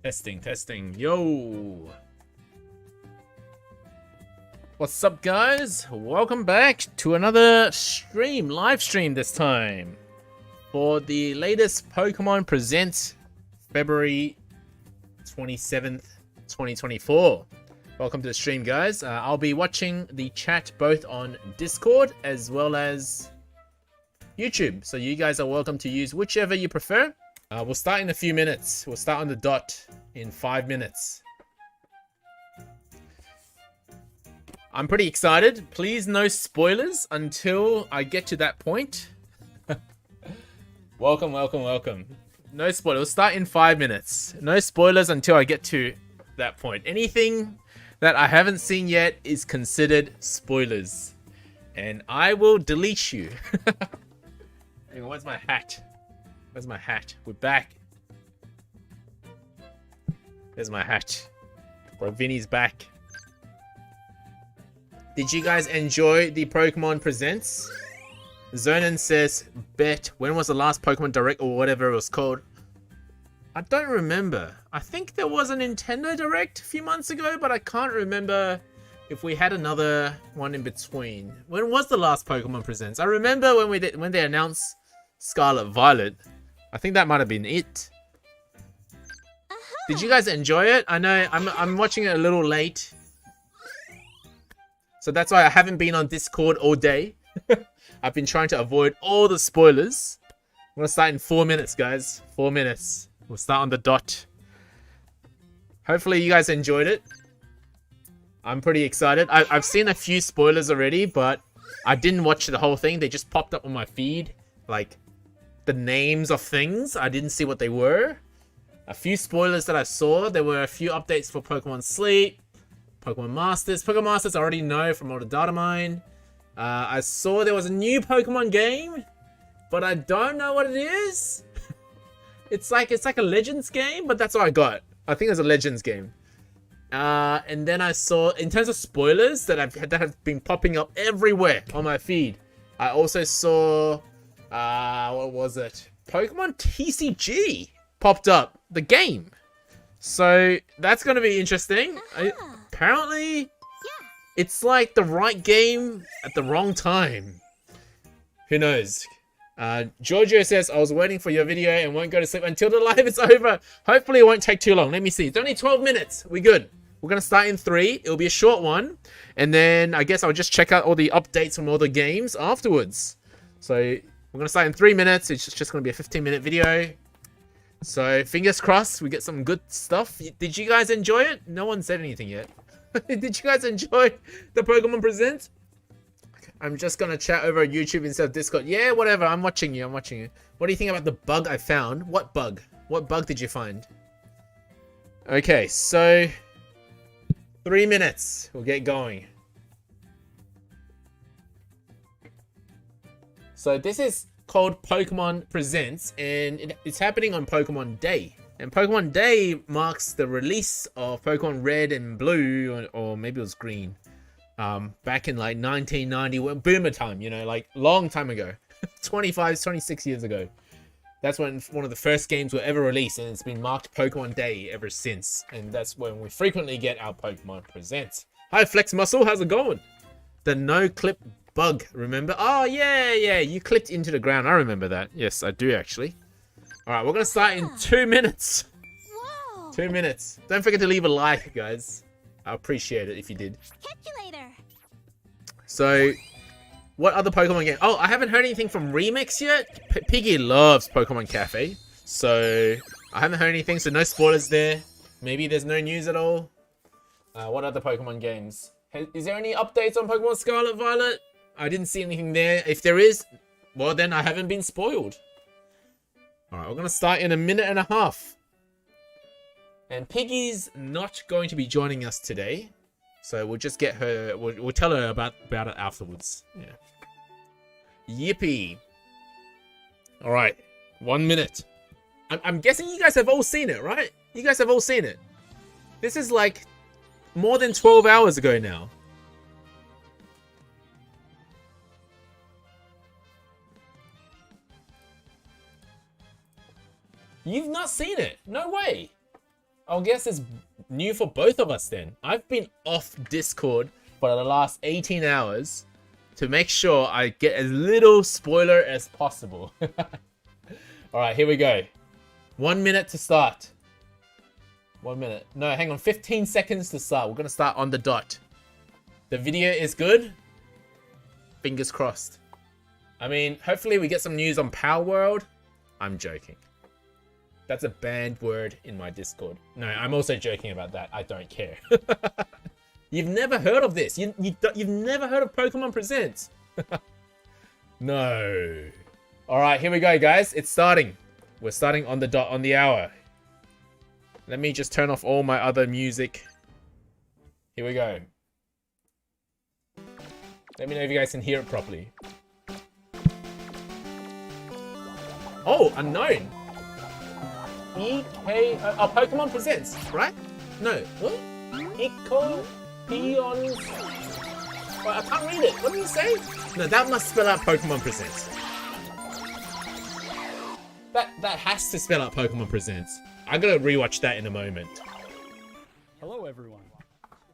Testing, testing. Yo! What's up, guys? Welcome back to another stream, live stream this time, for the latest Pokemon Presents February 27th, 2024. Welcome to the stream, guys. I'll be watching the chat both on Discord as well as YouTube. So you guys are welcome to use whichever you prefer. We'll start in a few minutes. We'll start on the dot in 5 minutes. I'm pretty excited. Please no spoilers until I get to that point. Welcome, welcome, welcome. No spoilers. We'll start in 5 minutes. No spoilers until I get to that point. Anything that I haven't seen yet is considered spoilers. And I will delete you. Hey, where's my hat? Where's my hat? We're back. There's my hat. Brovinnie's back. Did you guys enjoy the Pokemon Presents? Zonan says, bet. When was the last Pokemon Direct or whatever it was called? I don't remember. I think there was a Nintendo Direct a few months ago, but I can't remember if we had another one in between. When was the last Pokemon Presents? I remember when they announced Scarlet Violet. I think that might have been it. Did you guys enjoy it? I know I'm watching it a little late, so that's why I haven't been on Discord all day. I've been trying to avoid all the spoilers. I'm gonna start in 4 minutes, guys. 4 minutes. We'll start on the dot. Hopefully you guys enjoyed it. I'm pretty excited. I've seen a few spoilers already, but I didn't watch the whole thing. They just popped up on my feed, like the names of things. I didn't see what they were. A few spoilers that I saw. There were a few updates for Pokemon Sleep, Pokemon Masters. Pokemon Masters I already know from all the data mine. I saw there was a new Pokemon game, but I don't know what it is. It's like a Legends game, but that's what I got. I think it's a Legends game. And then I saw, in terms of spoilers that have been popping up everywhere on my feed, I also saw, what was it? Pokemon TCG popped up, the game. So that's going to be interesting. Apparently, it's like the right game at the wrong time. Who knows? Giorgio says, I was waiting for your video and won't go to sleep until the live is over. Hopefully it won't take too long. Let me see. It's only 12 minutes. We're good. We're going to start in 3. It'll be a short one. And then I guess I'll just check out all the updates from all the games afterwards. So we're going to start in 3 minutes. It's just going to be a 15-minute video. So fingers crossed we get some good stuff. Did you guys enjoy it? No one said anything yet. Did you guys enjoy the Pokemon Presents? I'm just going to chat over YouTube instead of Discord. Yeah, whatever. I'm watching you. I'm watching you. What do you think about the bug I found? What bug? What bug did you find? Okay, so 3 minutes. We'll get going. So this is called Pokemon Presents, and it's happening on Pokemon Day. And Pokemon Day marks the release of Pokemon Red and Blue, or maybe it was Green, back in like 1990, boomer time, you know, like long time ago. 26 years ago. That's when one of the first games were ever released, and it's been marked Pokemon Day ever since. And that's when we frequently get our Pokemon Presents. Hi Flex Muscle, how's it going? The no clip bug, remember? Oh yeah, you clipped into the ground. I remember that. Yes, I do actually. All right, we're gonna start in 2 minutes. Whoa. 2 minutes. Don't forget to leave a like, guys. I appreciate it if you did. Catch you later. So, what other Pokemon game? Oh, I haven't heard anything from Remix yet. Piggy loves Pokemon Cafe, so I haven't heard anything. So no spoilers there. Maybe there's no news at all. What other Pokemon games? Is there any updates on Pokemon Scarlet Violet? I didn't see anything there. If there is, well then I haven't been spoiled. Alright, we're going to start in a minute and a half. And Piggy's not going to be joining us today. So we'll just get her, we'll tell her about it afterwards. Yeah. Yippee. Alright, 1 minute. I'm guessing you guys have all seen it, right? You guys have all seen it. This is like more than 12 hours ago now. You've not seen it? No way. I guess it's new for both of us then. I've been off Discord for the last 18 hours to make sure I get as little spoiler as possible. Alright, here we go. 1 minute to start. 1 minute. No, hang on. 15 seconds to start. We're going to start on the dot. The video is good. Fingers crossed. I mean, hopefully we get some news on Power World. I'm joking. That's a banned word in my Discord. No, I'm also joking about that. I don't care. You've never heard of this. You've never heard of Pokemon Presents. No. All right, here we go, guys. It's starting. We're starting on the dot, on the hour. Let me just turn off all my other music. Here we go. Let me know if you guys can hear it properly. Oh, unknown. EK... Oh, Pokemon Presents, right? No. What? Peons... Oh, I can't read it. What did it say? No, that must spell out Pokemon Presents. That has to spell out Pokemon Presents. I'm gonna rewatch that in a moment. Hello, everyone.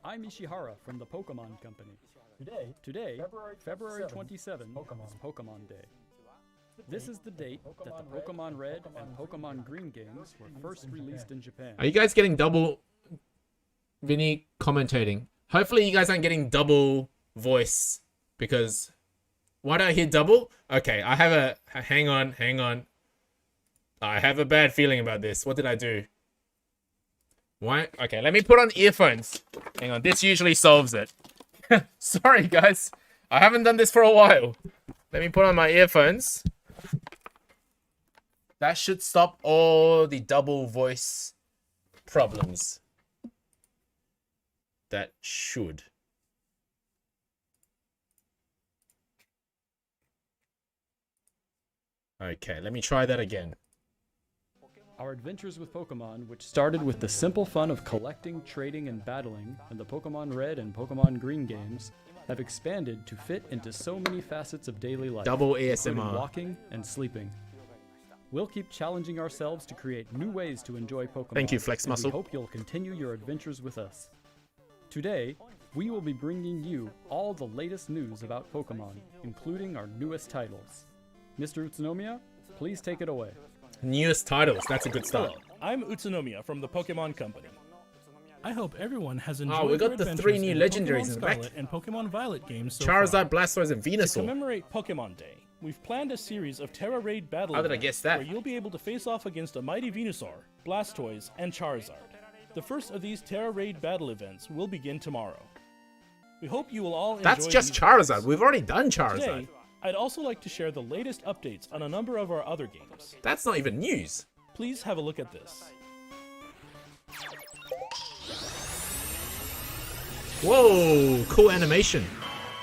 I'm Ishihara from the Pokemon Company. Today, February 27th, is Pokemon Day. This is the date that the Pokemon Red and Pokemon Green games were first released in Japan. Are you guys getting double Vinny commentating? Hopefully you guys aren't getting double voice, because why do I hear double? Okay, I have a hang on. I have a bad feeling about this. What did I do? Why? Okay, let me put on earphones. Hang on, this usually solves it. Sorry guys, I haven't done this for a while. Let me put on my earphones. That should stop all the double voice problems. That should. Okay, let me try that again. Our adventures with Pokemon, which started with the simple fun of collecting, trading, and battling in the Pokemon Red and Pokemon Green games, have expanded to fit into so many facets of daily life, Double including ASMR. walking and sleeping. We'll keep challenging ourselves to create new ways to enjoy Pokemon. Thank you, Flex and Muscle. we hope you'll continue your adventures with us. Today, we will be bringing you all the latest news about Pokemon, including our newest titles. Mr. Utsunomiya, please take it away. Newest titles, that's a good start. Hello, I'm Utsunomiya from the Pokemon Company. I hope everyone has enjoyed Oh, we got their the 3 adventures new in legendaries Pokemon in the back. Scarlet and Pokemon Violet games so Charizard, far. Blastoise, and To Venusaur. commemorate Pokemon Day, we've planned a series of Terra Raid battle How did I events guess that? where you'll be able to face off against a mighty Venusaur, Blastoise, and Charizard. The first of these Terra Raid battle events will begin tomorrow. We hope you will all enjoy That's just these Charizard. events. We've already done Charizard. Today, I'd also like to share the latest updates on a number of our other games. That's not even news. Please have a look at this. Whoa, cool animation.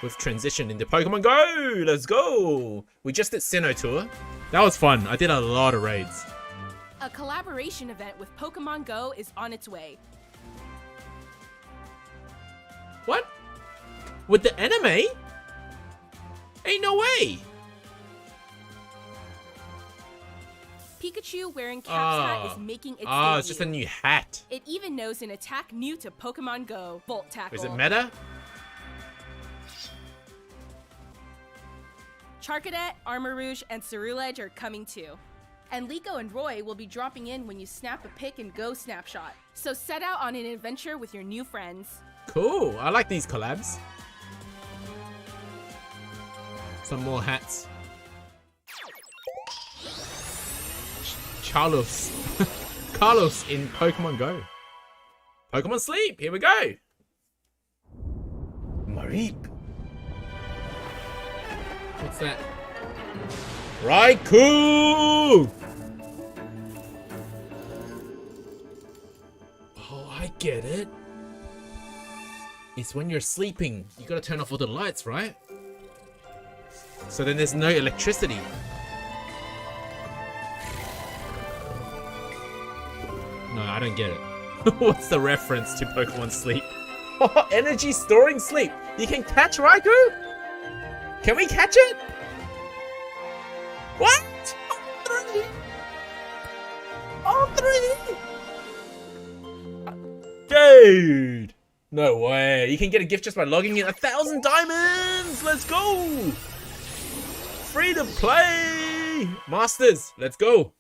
We've transitioned into Pokemon Go. Let's go. We just did Sinnoh Tour. That was fun. I did a lot of raids. A collaboration event with Pokemon Go is on its way. What? With the anime? Ain't no way. Pikachu wearing Cap's hat is making its Oh, debut. it's just a new hat. It even knows an attack new to Pokemon Go, Volt Tackle. Is it meta? Charcadet, Armarouge, and Ceruledge are coming too. And Liko and Roy will be dropping in when you snap a pic and Go Snapshot. So set out on an adventure with your new friends. Cool. I like these collabs. Some more hats. Carlos. Carlos in Pokemon Go. Pokemon Sleep. Here we go. Mareep. What's that? Raikou! Oh, I get it. It's when you're sleeping. You gotta turn off all the lights, right? So then there's no electricity. No, I don't get it. What's the reference to Pokemon Sleep? Oh, energy storing sleep. You can catch Raikou? Can we catch it? What? All three? All three? raid! No way. You can get a gift just by logging in 1,000 diamonds. Let's go. Free to play. Masters, let's go.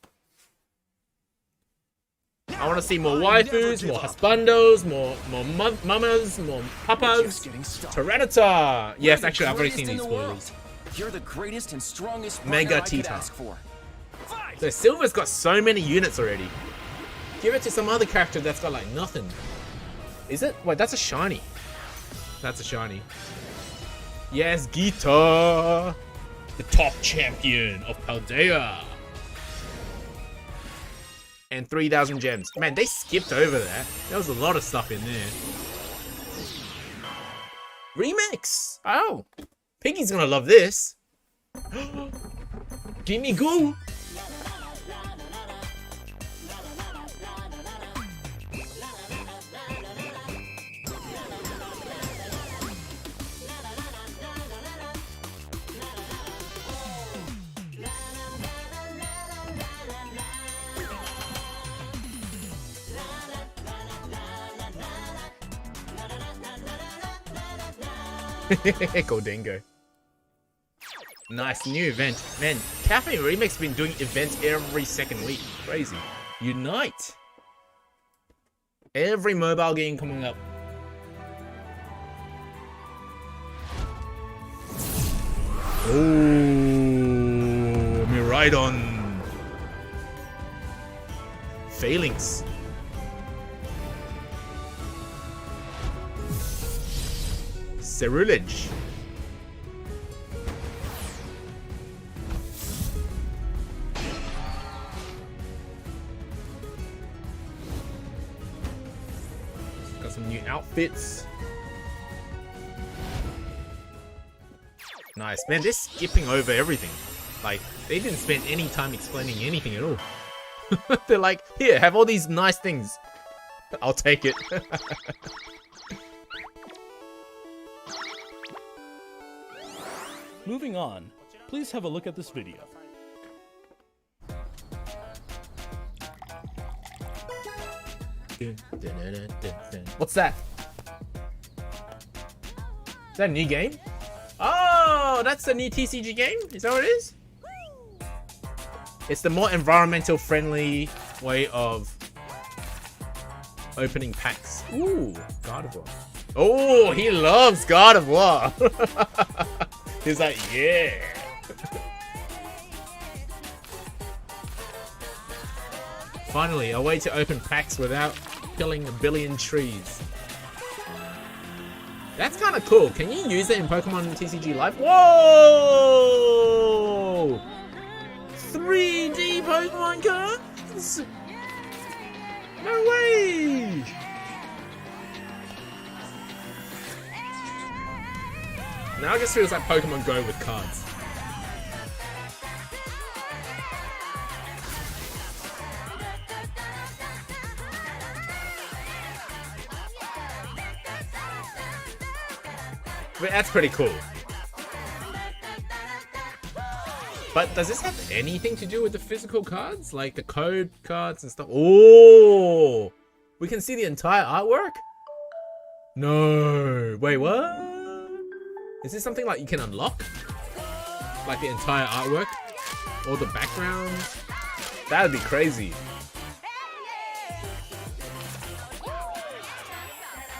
I want to see more waifus, more husbandos, more mamas, more papas. Tyranitar. Yes, actually, I've already seen these spoilers. You're the greatest and strongest Mega Teal. So Silver's got so many units already. Give it to some other character that's got like nothing. Is it? Wait, that's a shiny. That's a shiny. Yes, Gita, the top champion of Paldea. And 3,000 gems. Man, they skipped over that. There was a lot of stuff in there. Remix. Oh, Piggy's gonna love this. Gimme go. Go Dingo. Nice new event. Man, Cafe Remix been doing events every second week. Crazy. Unite. Every mobile game coming up. Oh, Miraidon. Failings. Cerulege. Got some new outfits. Nice. Man, they're skipping over everything. Like, they didn't spend any time explaining anything at all. They're like, here, have all these nice things. I'll take it. Moving on, please have a look at this video. What's that? Is that a new game? Oh, that's a new TCG game? Is that what it is? It's the more environmental friendly way of opening packs. Ooh, God of War. Oh, he loves God of War. He's like, yeah. Finally, a way to open packs without killing a billion trees. That's kind of cool. Can you use it in Pokemon TCG Live? Whoa! 3D Pokemon cards? No way! Now it just feels like Pokemon Go with cards. But that's pretty cool. But does this have anything to do with the physical cards? Like the code cards and stuff? Oh! We can see the entire artwork? No! Wait, what? Is this something like you can unlock? Like the entire artwork? Or the backgrounds? That would be crazy.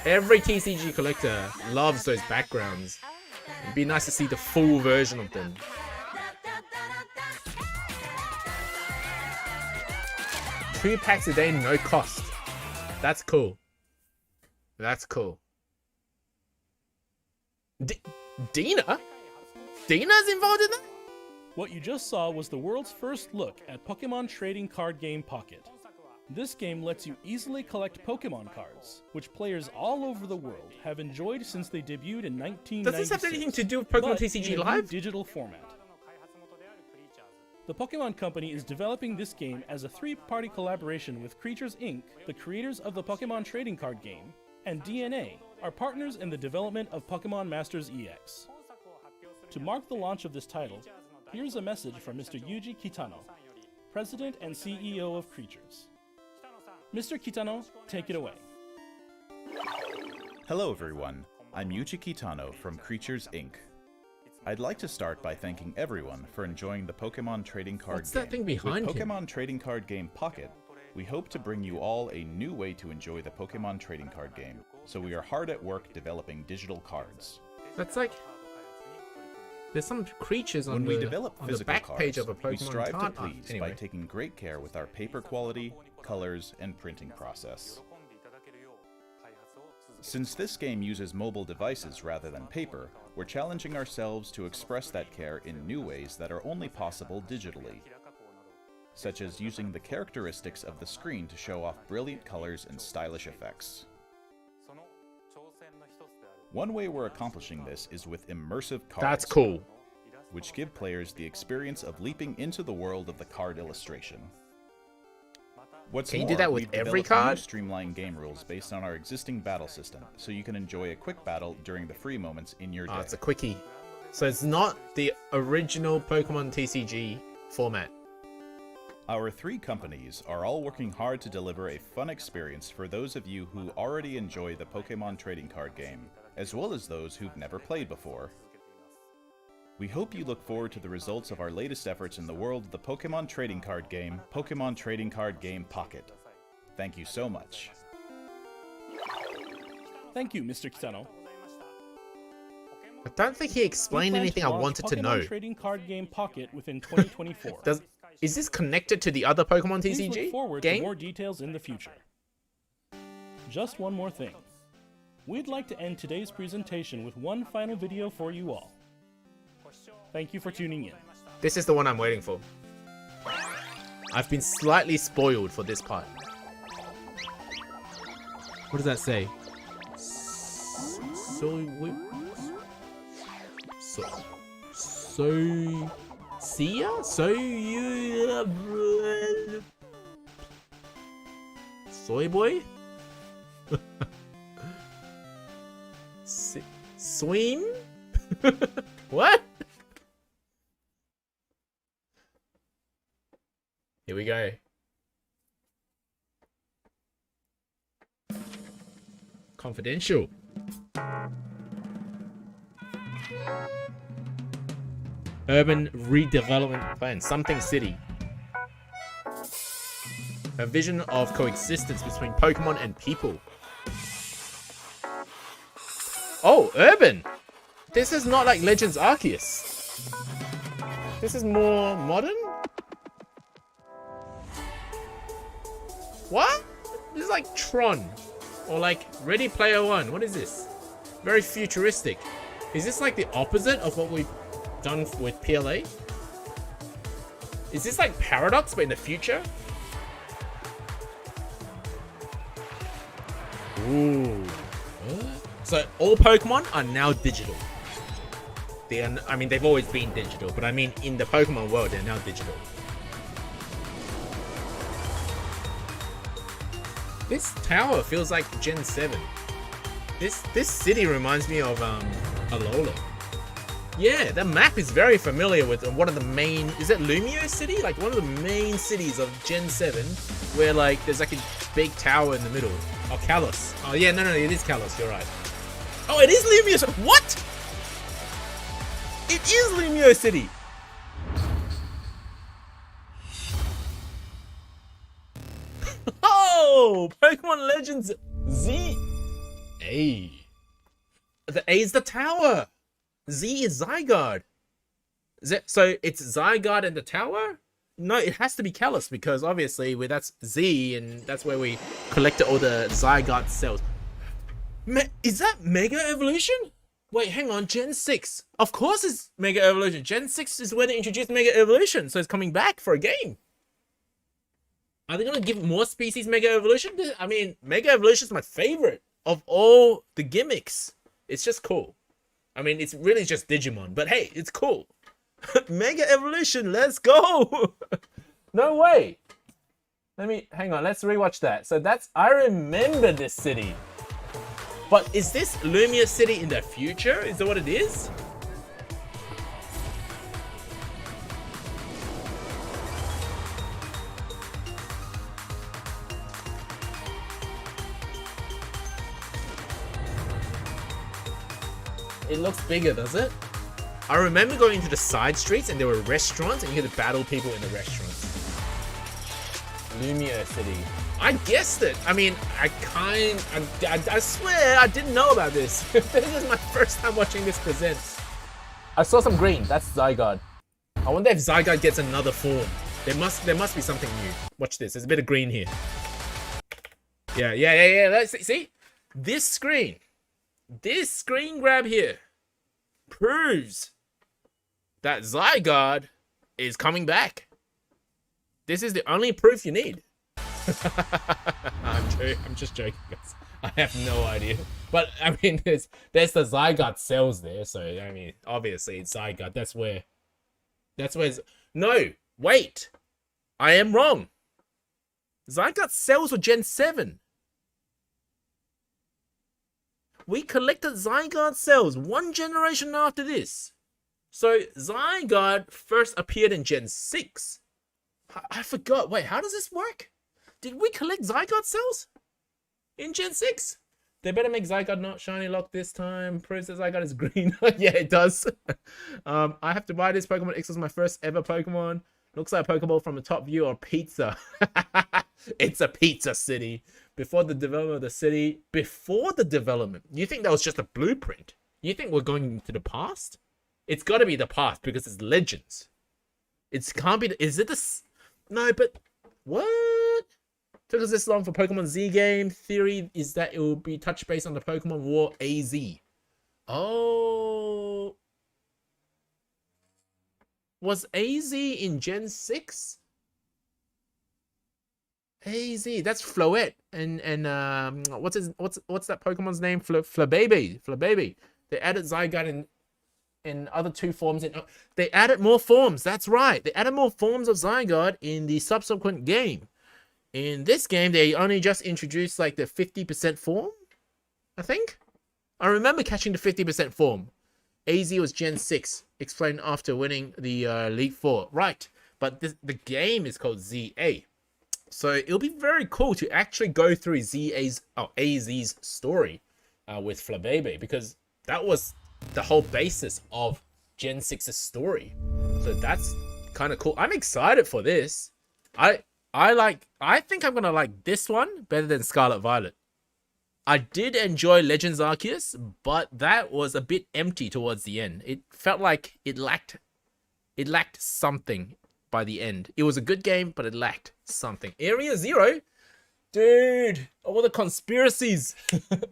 Every TCG collector loves those backgrounds. It'd be nice to see the full version of them. Two packs a day, no cost. That's cool. That's cool. Dina? Dina's involved in that? What you just saw was the world's first look at Pokemon trading card game Pocket. This game lets you easily collect Pokemon cards, which players all over the world have enjoyed since they debuted in 1996. Does this have anything to do with Pokemon TCG Live? Digital format. The Pokémon Company is developing this game as a three-party collaboration with Creatures Inc., the creators of the Pokemon trading card game, and DNA, are partners in the development of Pokemon Masters EX. To mark the launch of this title, here's a message from Mr. Yuji Kitano, President and CEO of Creatures. Mr. Kitano, take it away. Hello everyone, I'm Yuji Kitano from Creatures Inc. I'd like to start by thanking everyone for enjoying the Pokemon trading card What's game. that thing behind With him? Pokemon trading card game Pocket, we hope to bring you all a new way to enjoy the Pokemon trading card game, so we are hard at work developing digital cards. That's like... There's some creatures on When we the, develop on the physical back cards, page of a we Pokemon strive to card. please Anyway. by taking great care with our paper quality, colors, and printing process. Since this game uses mobile devices rather than paper, we're challenging ourselves to express that care in new ways that are only possible digitally, such as using the characteristics of the screen to show off brilliant colors and stylish effects. One way we're accomplishing this is with immersive cards. That's cool. Which give players the experience of leaping into the world of the card illustration. What's Can you more, do that with we've every developed card? new streamlined game rules based on our existing battle system, so you can enjoy a quick battle during the free moments in your day. Oh, it's a quickie. So it's not the original Pokemon TCG format. Our three companies are all working hard to deliver a fun experience for those of you who already enjoy the Pokemon trading card game, as well as those who've never played before. We hope you look forward to the results of our latest efforts in the world of the Pokemon trading card game, Pokemon Trading Card Game Pocket. Thank you so much. Thank you, Mr. Kitano. I don't think he explained anything I wanted to know. Pokemon Trading Card Game Pocket within 2024. Is this connected to the other Pokemon Please TCG look forward game? to more details in the future. Just one more thing. We'd like to end today's presentation with one final video for you all. Thank you for tuning in. This is the one I'm waiting for. I've been slightly spoiled for this part. What does that say? Soy boy? Swim? What? Here we go. Confidential. Urban redevelopment plan. Something city. A vision of coexistence between Pokemon and people. Oh, urban. This is not like Legends Arceus. This is more modern? What? This is like Tron. Or like Ready Player One. What is this? Very futuristic. Is this like the opposite of what we've done with PLA? Is this like Paradox but in the future? Ooh. So all Pokemon are now digital. I mean, they've always been digital, but I mean in the Pokemon world, they're now digital. This tower feels like Gen 7. This city reminds me of Alola. Yeah, the map is very familiar with one of the main... Is it Lumio City? Like one of the main cities of Gen 7, where like there's like a big tower in the middle. Oh, Kalos. Oh yeah, no, it is Kalos. You're right. Oh, it is Lumio City. What? It is Lumio City. Oh, Pokemon Legends Z. A. The A is the tower. Z is Zygarde. So it's Zygarde and the tower? No, it has to be Kalos because obviously that's Z and that's where we collected all the Zygarde cells. Is that Mega Evolution? Wait, hang on, Gen 6. Of course it's Mega Evolution. Gen 6 is where they introduced Mega Evolution, so it's coming back for a game. Are they gonna give more species Mega Evolution? I mean, Mega Evolution is my favorite of all the gimmicks. It's just cool. I mean, it's really just Digimon, but hey, it's cool. Mega Evolution, let's go! No way! Hang on, let's rewatch that. So I remember this city. But is this Lumia City in the future? Is that what it is? It looks bigger, does it? I remember going into the side streets and there were restaurants and you had to battle people in the restaurants. Lumia City. I guessed it. I mean, I swear I didn't know about this. This is my first time watching this Presents. I saw some green. That's Zygarde. I wonder if Zygarde gets another form. There must be something new. Watch this. There's a bit of green here. Yeah. Let's see. This screen grab here proves that Zygarde is coming back. This is the only proof you need. I'm just joking, guys. I have no idea. But, I mean, there's the Zygarde cells there. So, I mean, obviously, it's Zygarde. That's where no, wait. I am wrong. Zygarde cells were Gen 7. We collected Zygarde cells 1 generation after this. So, Zygarde first appeared in Gen 6. I forgot. Wait, how does this work? Did we collect Zygarde cells in Gen 6? They better make Zygarde not shiny lock this time. Proves that Zygarde is green. Yeah, it does. I have to buy this. Pokemon X was my first ever Pokemon. Looks like a Pokeball from a top view or pizza. It's a pizza city. Before the development of the city. Before the development. You think that was just a blueprint? You think we're going into the past? It's got to be the past because it's Legends. It can't be. Is it this? No, but what? Took us this long for Pokemon Z game. Theory is that it will be touch base on the Pokemon War AZ. Oh. Was AZ in Gen 6? AZ, that's Floette. And what's that Pokemon's name? Flababy. They added Zygarde in other 2 forms. They added more forms. That's right. They added more forms of Zygarde in the subsequent game. In this game, they only just introduced like the 50% form, I think. I remember catching the 50% form. AZ was Gen 6, explained after winning the Elite Four. Right, but the game is called ZA. So it'll be very cool to actually go through AZ's story with Flababy, because that was the whole basis of Gen 6's story. So that's kind of cool. I'm excited for this. I think I'm gonna like this one better than Scarlet Violet. I did enjoy Legends Arceus, but that was a bit empty towards the end. It felt like it lacked something by the end. It was a good game, but it lacked something. Area Zero, dude, all the conspiracies.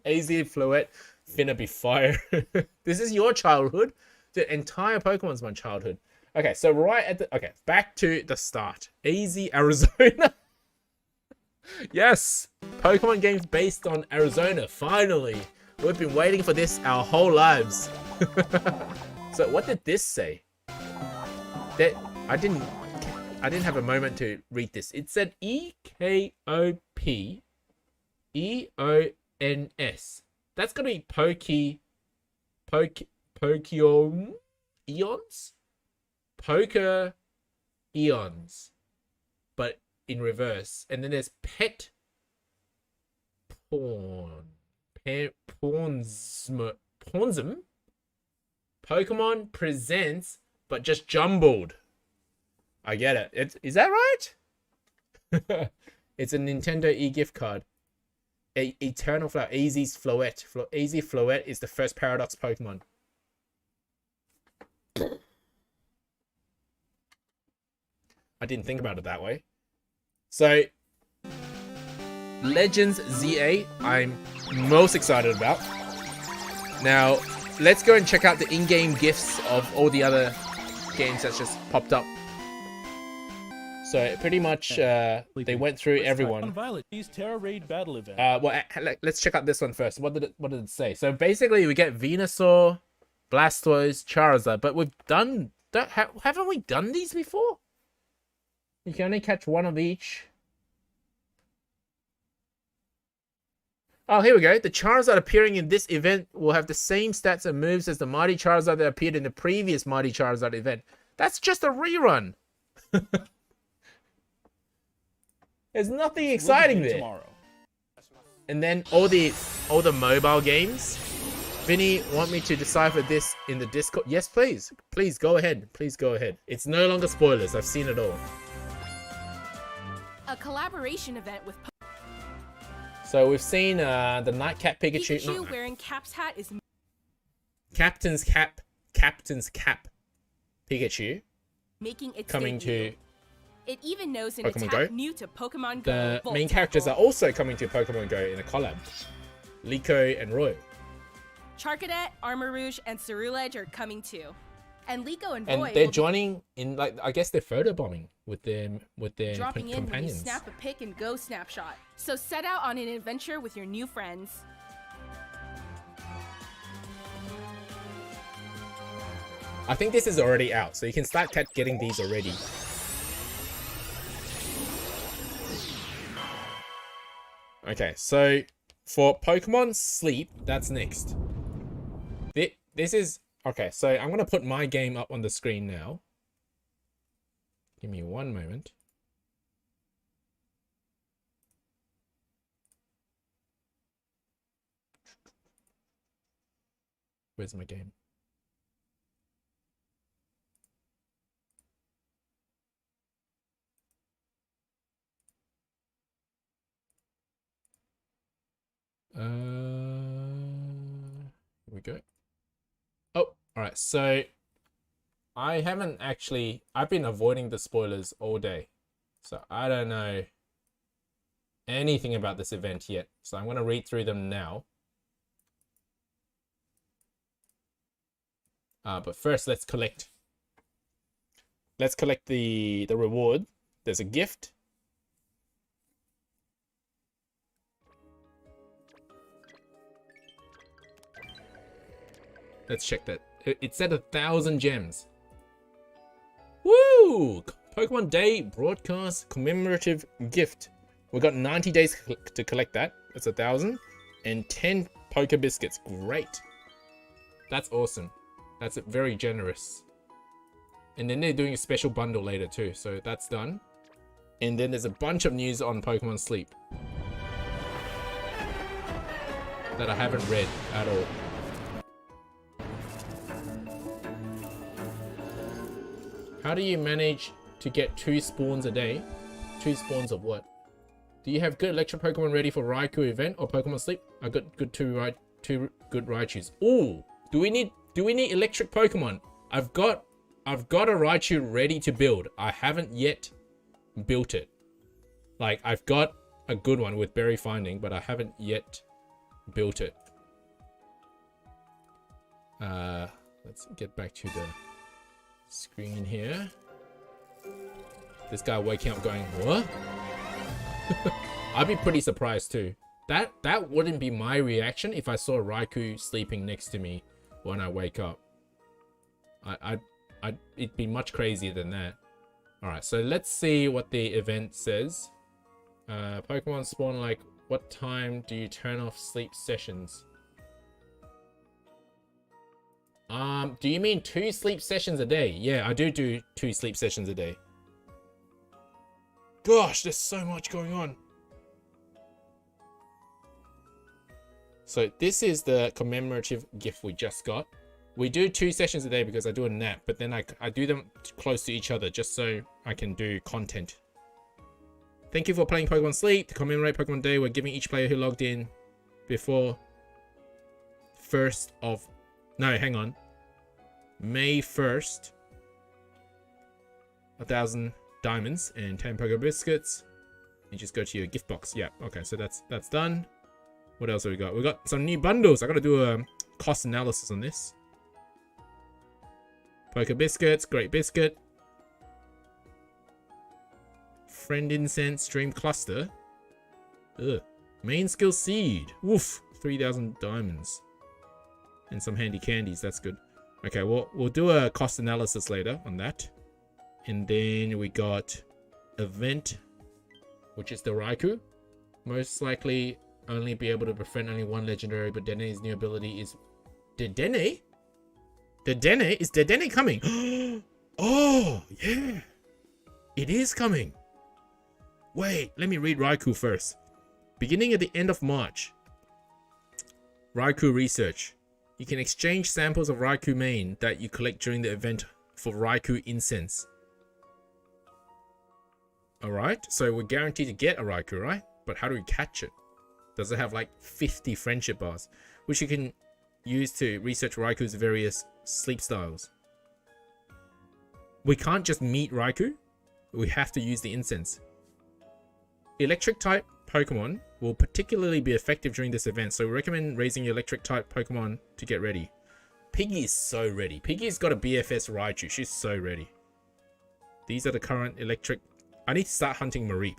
AZ Floette finna be fire. This is your childhood. The entire Pokemon's my childhood. Okay, so back to the start. AZ Arizona. Yes, Pokemon games based on Arizona. Finally, we've been waiting for this our whole lives. So what did this say? That I didn't have a moment to read this. It said EKOP EONS. That's gonna be Pokemon Eons? Poker Eons. But in reverse. And then there's Pet Porn. Pornsm. Pokemon Presents, but just jumbled. I get it. Is that right? It's a Nintendo e-gift card. Eternal Flower. AZ's Floette. AZ Floette is the first Paradox Pokemon. I didn't think about it that way. So, Legends ZA, I'm most excited about. Now, let's go and check out the in-game gifts of all the other games that's just popped up. So, pretty much, they went through everyone. Violet, Terra Raid Battle Event. Let's check out this one first. What did it say? So, basically, we get Venusaur, Blastoise, Charizard, but we've done... haven't we done these before? You can only catch one of each. Oh, here we go. The Charizard appearing in this event will have the same stats and moves as the Mighty Charizard that appeared in the previous Mighty Charizard event. That's just a rerun. There's nothing exciting there. Tomorrow. And then all the mobile games. Vinny, want me to decipher this in the Discord? Yes, please. Please go ahead. Please go ahead. It's no longer spoilers. I've seen it all. A collaboration event with So we've seen the Nightcap Pikachu. Pikachu wearing Cap's hat is Captain's Cap Pikachu making its coming debut. to It even knows an Pokemon attack Go. new to Pokemon Go. the Volt main characters are Tackle. also coming to Pokemon Go in a collab. Liko and Roy. Charcadet, Armor Rouge, and Ceruledge are coming too. And Liko and Roy And will they're be joining in, like, I guess they're photo bombing with their dropping in when you companions. snap a pick and go snapshot. So set out on an adventure with your new friends. I think this is already out, so you can start getting these already. Okay, so for Pokemon Sleep, that's next. This is... Okay, so I'm going to put my game up on the screen now. Give me one moment. Where's my game? Here we go. Oh, all right. So I haven't actually... I've been avoiding the spoilers all day. So I don't know anything about this event yet. So I'm going to read through them now. But first, let's collect. Let's collect the reward. There's a gift. Let's check that. It said 1,000 gems. Woo! Pokemon Day broadcast commemorative gift. We got 90 days to collect that. That's 1,000. And 10 Poke Biscuits. Great. That's awesome. That's very generous. And then they're doing a special bundle later too. So that's done. And then there's a bunch of news on Pokemon Sleep that I haven't read at all. How do you manage to get 2 spawns a day? 2 spawns of what? Do you have good electric Pokemon ready for Raikou event or Pokemon Sleep? I got two good Raichus. Ooh, do we need electric Pokemon? I've got a Raichu ready to build. I haven't yet built it. Like, I've got a good one with berry finding, but I haven't yet built it. Let's get back to the screen here. This guy waking up going, what? I'd be pretty surprised too. That wouldn't be my reaction if I saw Raikou sleeping next to me when I wake up. It'd be much crazier than that. Alright, so let's see what the event says. Pokemon spawn, like, what time do you turn off sleep sessions? Do you mean 2 sleep sessions a day? Yeah, I do 2 sleep sessions a day. Gosh, there's so much going on. So this is the commemorative gift we just got. We do 2 sessions a day because I do a nap, but then I do them close to each other just so I can do content. Thank you for playing Pokemon Sleep. To commemorate Pokemon Day, we're giving each player who logged in before May 1st, 1,000 diamonds and 10 Poke Biscuits. You just go to your gift box. Yeah, okay, so that's done. What else have we got? We got some new bundles. I gotta do a cost analysis on this. Poke Biscuits, Great Biscuit. Friend Incense, Dream Cluster. Ugh. Main Skill Seed. Woof. 3,000 diamonds. And some handy candies. That's good. Okay, we'll do a cost analysis later on that. And then we got Event, which is the Raikou. Most likely only be able to befriend only 1 legendary, but Dene's new ability is... Dedenne? Dedenne? Is Dedenne coming? Oh, yeah. It is coming. Wait, let me read Raikou first. Beginning at the end of March. Raikou research. You can exchange samples of Raikou mane that you collect during the event for Raikou incense. Alright, so we're guaranteed to get a Raikou, right? But how do we catch it? Does it have like 50 friendship bars, which you can use to research Raikou's various sleep styles? We can't just meet Raikou. We have to use the incense. Electric type Pokemon will particularly be effective during this event, so we recommend raising your electric type Pokemon to get ready. Piggy is so ready. Piggy's got a BFS Raichu. She's so ready. These are the current electric. I need to start hunting Mareep.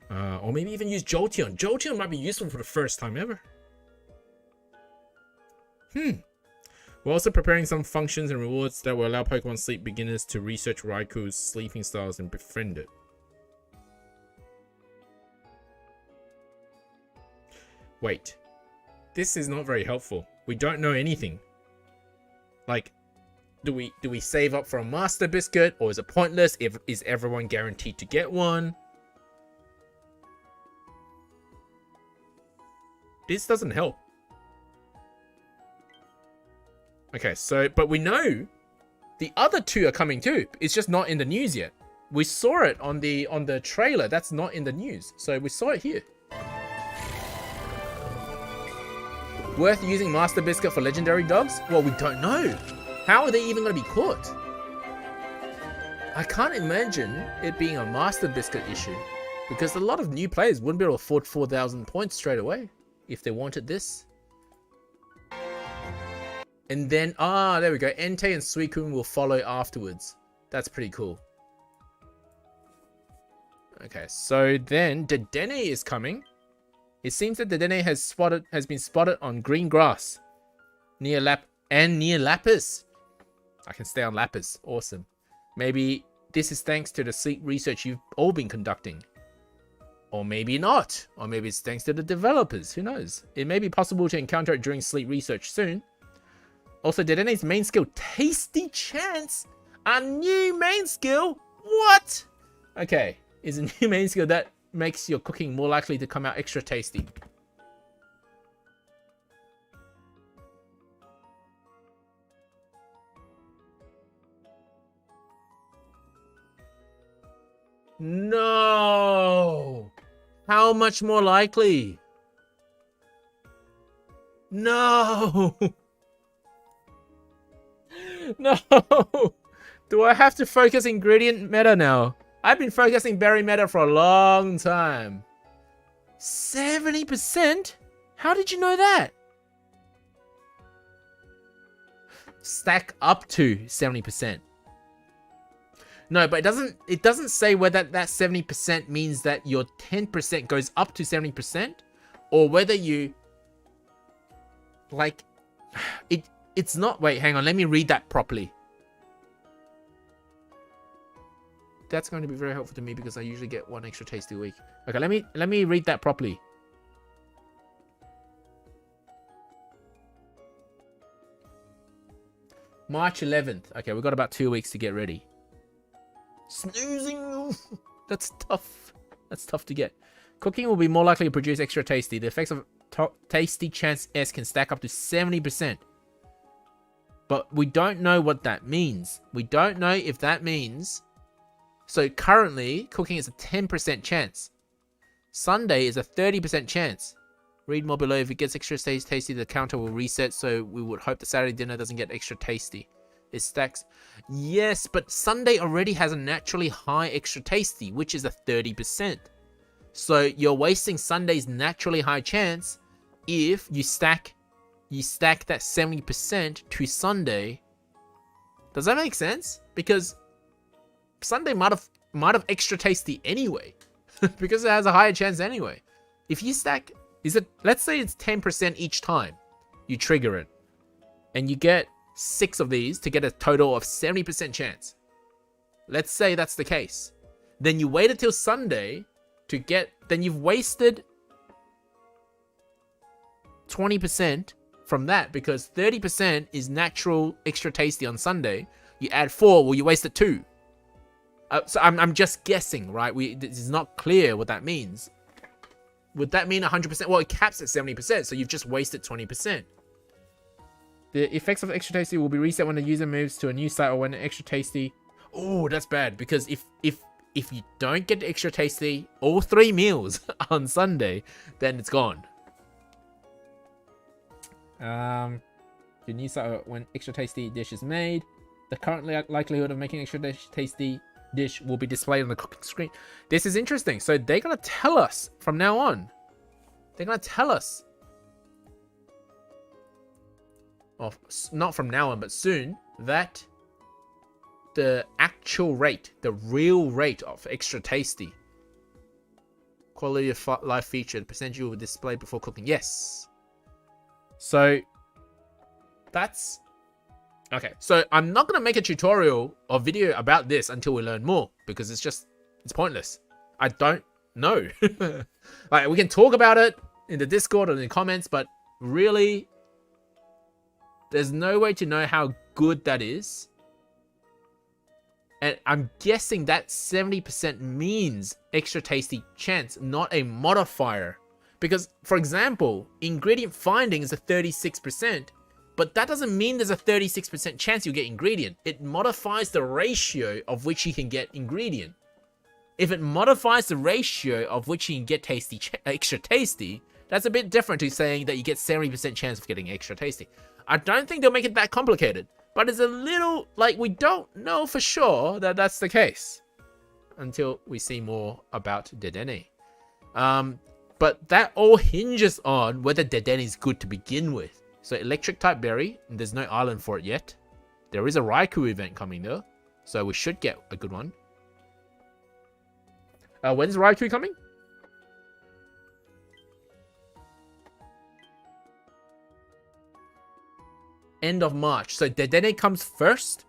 Or maybe even use Jolteon. Jolteon might be useful for the first time ever. We're also preparing some functions and rewards that will allow Pokemon Sleep beginners to research Raikou's sleeping styles and befriend it. Wait. This is not very helpful. We don't know anything. Like, do we save up for a Master Biscuit, or is it pointless? Is everyone guaranteed to get one? This doesn't help. Okay, so, but we know the other two are coming too. It's just not in the news yet. We saw it on the trailer. That's not in the news. So we saw it here. Worth using Master Biscuit for legendary dogs? Well, we don't know. How are they even going to be caught? I can't imagine it being a Master Biscuit issue, because a lot of new players wouldn't be able to afford 4,000 points straight away if they wanted this. And then, there we go. Entei and Suicune will follow afterwards. That's pretty cool. Okay, so then Dedenne is coming. It seems that Dedenne has been spotted on green grass near Lapis. I can stay on Lapis. Awesome. Maybe this is thanks to the sleep research you've all been conducting. Or maybe not. Or maybe it's thanks to the developers. Who knows? It may be possible to encounter it during sleep research soon. Also, Dedenne's main skill, Tasty Chance. A new main skill? What? Okay. Is a new main skill that makes your cooking more likely to come out extra tasty. No! How much more likely? No! No! Do I have to focus ingredient meta now? I've been focusing berry meta for a long time. 70%? How did you know that? Stack up to 70%. No, but it doesn't say whether that 70% means that your 10% goes up to 70%, or whether you like it's not. Wait, hang on, let me read that properly. That's going to be very helpful to me because I usually get one extra tasty a week. Okay, let me read that properly. March 11th. Okay, we've got about 2 weeks to get ready. Snoozing. That's tough. That's tough to get. Cooking will be more likely to produce extra tasty. The effects of Tasty Chance S can stack up to 70%. But we don't know what that means. We don't know if that means... So currently, cooking is a 10% chance. Sunday is a 30% chance. Read more below. If it gets extra tasty, the counter will reset. So we would hope the Saturday dinner doesn't get extra tasty. It stacks. Yes, but Sunday already has a naturally high extra tasty, which is a 30%. So you're wasting Sunday's naturally high chance if you stack that 70% to Sunday. Does that make sense? Because Sunday might have extra tasty anyway, because it has a higher chance anyway. If you stack, let's say it's 10% each time you trigger it, and you get 6 of these to get a total of 70% chance. Let's say that's the case. Then you wait until Sunday to get, then you've wasted 20% from that, because 30% is natural extra tasty on Sunday. You add 4, well, you wasted 2. So I'm just guessing, right? This is not clear what that means. Would that mean 100%? Well, it caps at 70%, so you've just wasted 20%. The effects of Extra Tasty will be reset when the user moves to a new site or when Extra Tasty... Oh, that's bad, because if you don't get Extra Tasty all 3 meals on Sunday, then it's gone. The new site when Extra Tasty dish is made. The current likelihood of making Extra Tasty dish will be displayed on the cooking screen. This is interesting. So they're going to tell us from now on. They're going to tell us. Or not from now on, but soon, that the actual rate, the real rate of Extra Tasty quality of life feature, the percentage you will display before cooking. Yes. So that's okay. So I'm not going to make a tutorial or video about this until we learn more, because it's pointless. I don't know. Like, we can talk about it in the Discord or in the comments, but really there's no way to know how good that is. And I'm guessing that 70% means Extra Tasty chance, not a modifier. Because, for example, ingredient finding is a 36%, but that doesn't mean there's a 36% chance you'll get ingredient. It modifies the ratio of which you can get ingredient. If it modifies the ratio of which you can get Extra Tasty, that's a bit different to saying that you get 70% chance of getting Extra Tasty. I don't think they'll make it that complicated, but it's a little, like, we don't know for sure that that's the case until we see more about Dedenne. But that all hinges on whether Dedenne is good to begin with. So electric type berry, and there's no island for it yet. There is a Raikou event coming though, so we should get a good one. When's Raikou coming? End of March. So Dedenne comes first.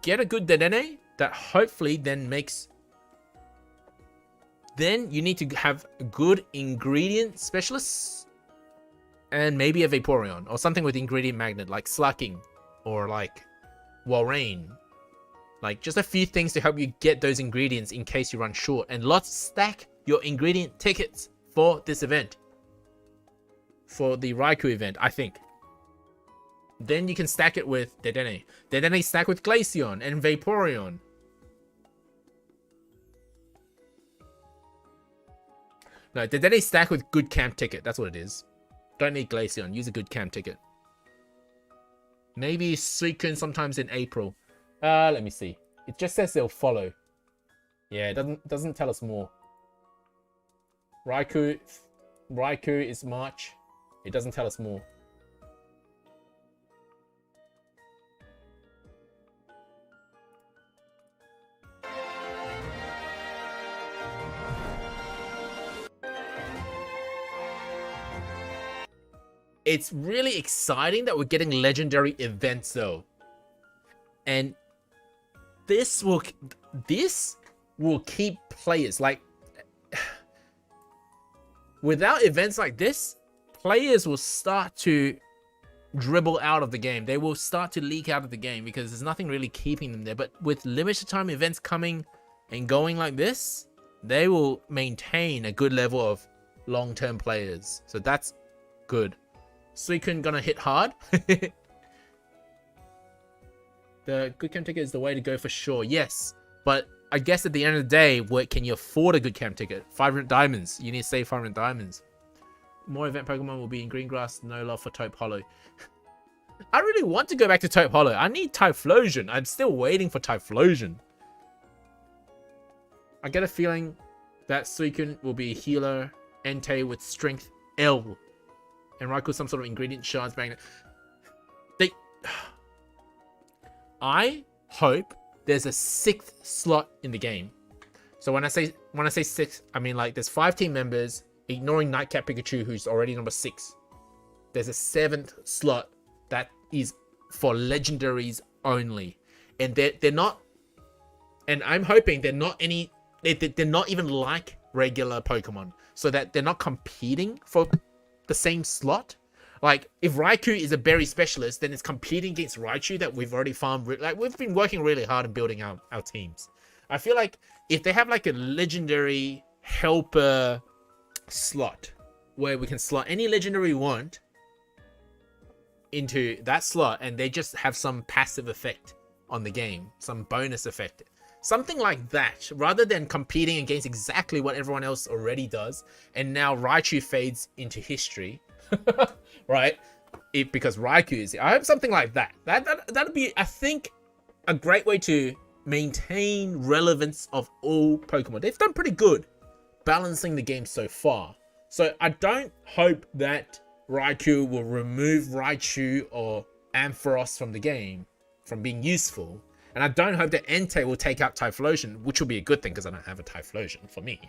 Get a good Dedenne that hopefully then makes... Then you need to have good ingredient specialists and maybe a Vaporeon or something with ingredient magnet like Slacking or like Walrein. Like, just a few things to help you get those ingredients in case you run short. And let's stack your ingredient tickets for this event. For the Raikou event, I think. Then you can stack it with Dedenne. Dedenne stack with Glaceon and Vaporeon. No, Dedenne stack with good camp ticket. That's what it is. Don't need Glaceon. Use a good camp ticket. Maybe Suicune sometimes in April. Let me see. It just says they'll follow. Yeah, it doesn't tell us more. Raikou is March. It doesn't tell us more. It's really exciting that we're getting legendary events though. And this will keep players, like, without events like this, players will start to dribble out of the game. They will start to leak out of the game because there's nothing really keeping them there. But with limited time events coming and going like this, they will maintain a good level of long-term players. So that's good. Suicune gonna hit hard. The good camp ticket is the way to go for sure. Yes, but I guess at the end of the day, can you afford a good camp ticket? 500 diamonds. You need to save 500 diamonds. More event Pokemon will be in green grass. No love for Taupe Hollow. I really want to go back to Taupe Hollow. I need Typhlosion. I'm still waiting for Typhlosion. I get a feeling that Suicune will be a healer. Entei with strength L. And Raikou some sort of ingredient shards magnet. I hope there's a 6th slot in the game. So when I say 6, I mean like there's 5 team members, ignoring Nightcap Pikachu, who's already number 6. There's a 7th slot that is for legendaries only, and they're not. And I'm hoping they're not even like regular Pokemon, so that they're not competing for the same slot. Like, if Raikou is a berry specialist, then it's competing against Raichu that we've already farmed. Like, we've been working really hard in building our teams. I feel like if they have like a legendary helper slot where we can slot any legendary we want into that slot and they just have some passive effect on the game, some bonus effect. Something like that, rather than competing against exactly what everyone else already does, and now Raichu fades into history, right? Because Raikou is here. I hope something like that. That'd be, I think, a great way to maintain relevance of all Pokemon. They've done pretty good balancing the game so far. So I don't hope that Raikou will remove Raichu or Ampharos from the game, from being useful. And I don't hope that Entei will take out Typhlosion, which will be a good thing because I don't have a Typhlosion for me.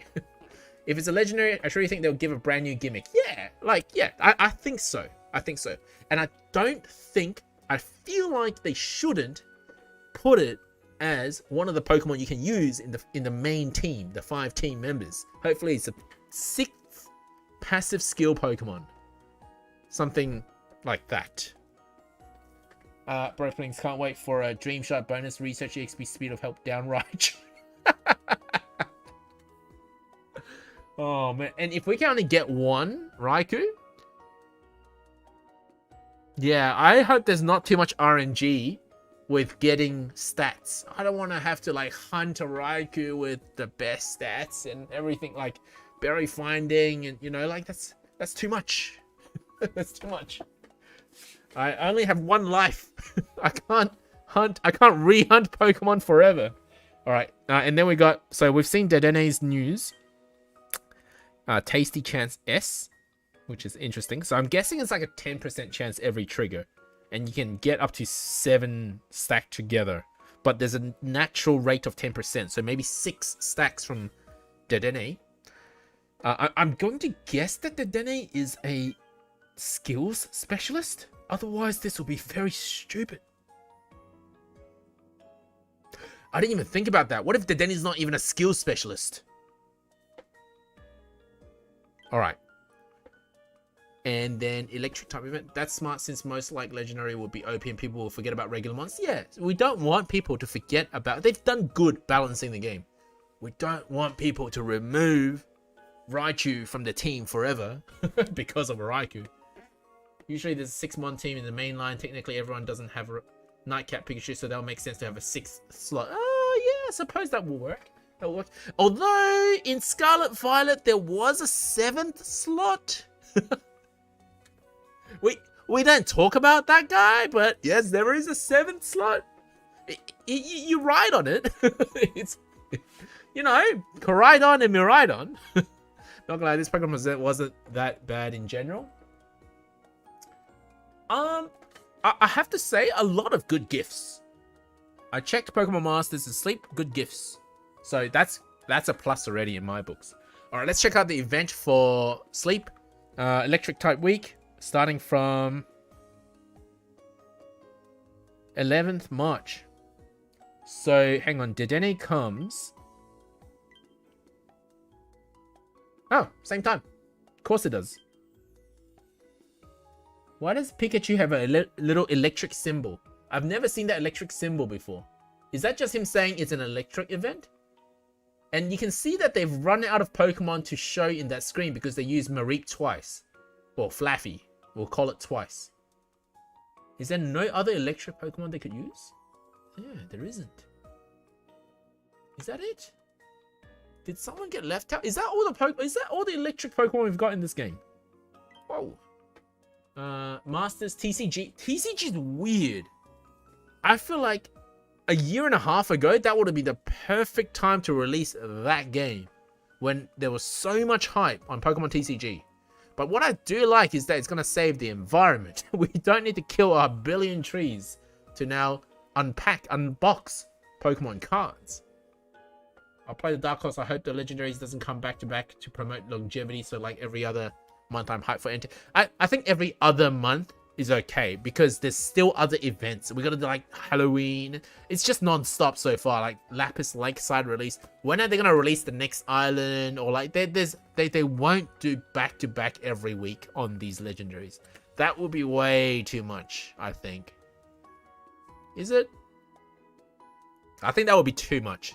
If it's a legendary, I truly think they'll give a brand new gimmick. Yeah, I think so. I think so. And I feel like they shouldn't put it as one of the Pokemon you can use in the main team, the 5 team members. Hopefully it's a 6th passive skill Pokemon. Something like that. Brovinnie can't wait for a Dream Shot bonus. Research EXP speed of help down Raichu. Oh man, and if we can only get one Raikou, yeah, I hope there's not too much RNG with getting stats. I don't want to have to like hunt a Raikou with the best stats and everything, like berry finding, and you know, like that's too much. That's too much. I only have one life. I can't re-hunt Pokemon forever. All right, and then we've seen Dedene's news. Tasty Chance S, which is interesting. So I'm guessing it's like a 10% chance every trigger, and you can get up to 7 stacked together. But there's a natural rate of 10%, so maybe 6 stacks from Dedenne. I'm going to guess that Dedenne is a skills specialist. Otherwise, this will be very stupid. I didn't even think about that. What if Dedenne is not even a skills specialist? Alright. And then electric type event. That's smart since most like legendary will be OP and people will forget about regular monsters. Yeah, we don't want people to forget about... They've done good balancing the game. We don't want people to remove Raichu from the team forever because of a Raikou. Usually there's a 6-mon team in the main line. Technically everyone doesn't have a Nightcap Pikachu, so that'll make sense to have a 6th slot. Oh yeah, I suppose that will work. That will work. Although in Scarlet Violet there was a 7th slot. We don't talk about that guy, but yes, there is a 7th slot. You ride on it. It's, you know, Koraidon and Miraidon. Not gonna lie, this Pokemon wasn't that bad in general. I have to say, a lot of good gifts. I checked Pokemon Masters and Sleep, good gifts. So that's a plus already in my books. All right, let's check out the event for Sleep. Electric type week, starting from 11th March. So hang on, Dedenne comes. Oh, same time. Of course it does. Why does Pikachu have a little electric symbol? I've never seen that electric symbol before. Is that just him saying it's an electric event? And you can see that they've run out of Pokemon to show in that screen because they used Mareep twice. Or Flaffy. We'll call it twice. Is there no other electric Pokemon they could use? Yeah, there isn't. Is that it? Did someone get left out? Is that all the electric Pokemon we've got in this game? Whoa. Masters TCG. TCG is weird. I feel like a year and a half ago, that would have been the perfect time to release that game when there was so much hype on Pokemon TCG. But what I do like is that it's going to save the environment. We don't need to kill a billion trees to now unbox Pokemon cards. I'll play the Dark Horse. I hope the Legendaries doesn't come back to back to promote longevity. So like every other month I'm hyped for Enter. I think every other month is okay because there's still other events. We gotta do like Halloween. It's just non-stop so far. Like Lapis Lakeside release. When are they gonna release the next island? Or like they won't do back-to-back every week on these legendaries. That would be way too much, I think. Is it? I think that would be too much.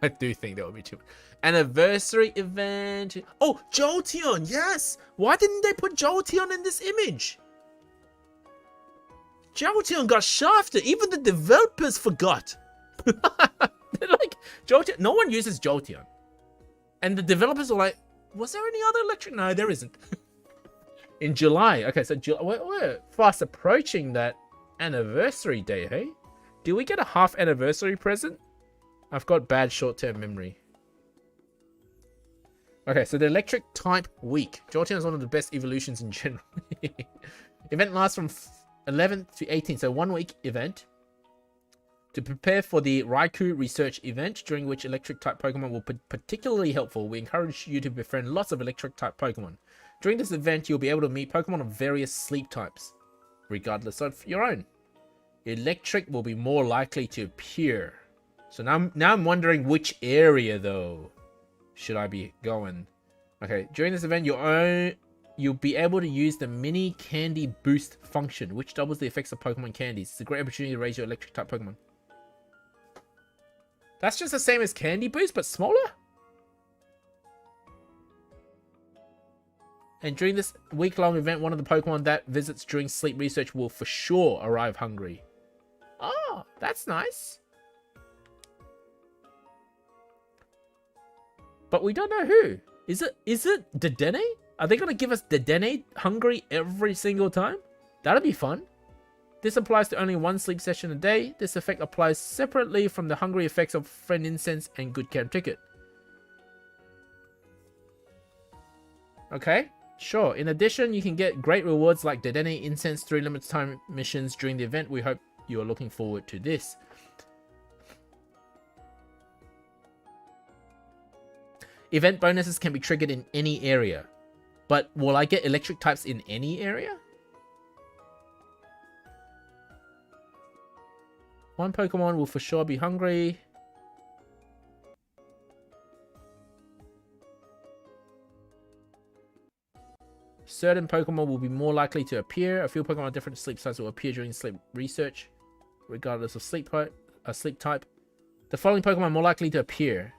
I do think that would be too much. Anniversary event. Oh, Jolteon, yes. Why didn't they put Jolteon in this image? Jolteon got shafted. Even the developers forgot. They're like, Jolteon. No one uses Jolteon. And the developers are like, was there any other electric? No, there isn't. In July. Okay, so we're fast approaching that anniversary day, hey? Do we get a half anniversary present? I've got bad short-term memory. Okay, so the electric type week. Jolteon is one of the best evolutions in general. Event lasts from 11th to 18th, so 1 week event. To prepare for the Raikou research event, during which electric type Pokemon will be particularly helpful, we encourage you to befriend lots of electric type Pokemon. During this event, you'll be able to meet Pokemon of various sleep types, regardless of your own. Electric will be more likely to appear. So now I'm wondering which area though should I be going. Okay, during this event, you'll be able to use the mini candy boost function, which doubles the effects of Pokemon candies. It's a great opportunity to raise your electric type Pokemon. That's just the same as candy boost, but smaller? And during this week-long event, one of the Pokemon that visits during sleep research will for sure arrive hungry. Oh, that's nice. But we don't know who. Is it Dedenne? Are they going to give us Dedenne hungry every single time? That'll be fun. This applies to only 1 sleep session a day. This effect applies separately from the hungry effects of Friend Incense and Good Camp Ticket. Okay, sure. In addition, you can get great rewards like Dedenne Incense 3 limited time missions during the event. We hope you are looking forward to this. Event bonuses can be triggered in any area. But will I get electric types in any area? One Pokemon will for sure be hungry. Certain Pokemon will be more likely to appear. A few Pokemon on different sleep sites will appear during sleep research, regardless of sleep type. The following Pokemon are more likely to appear.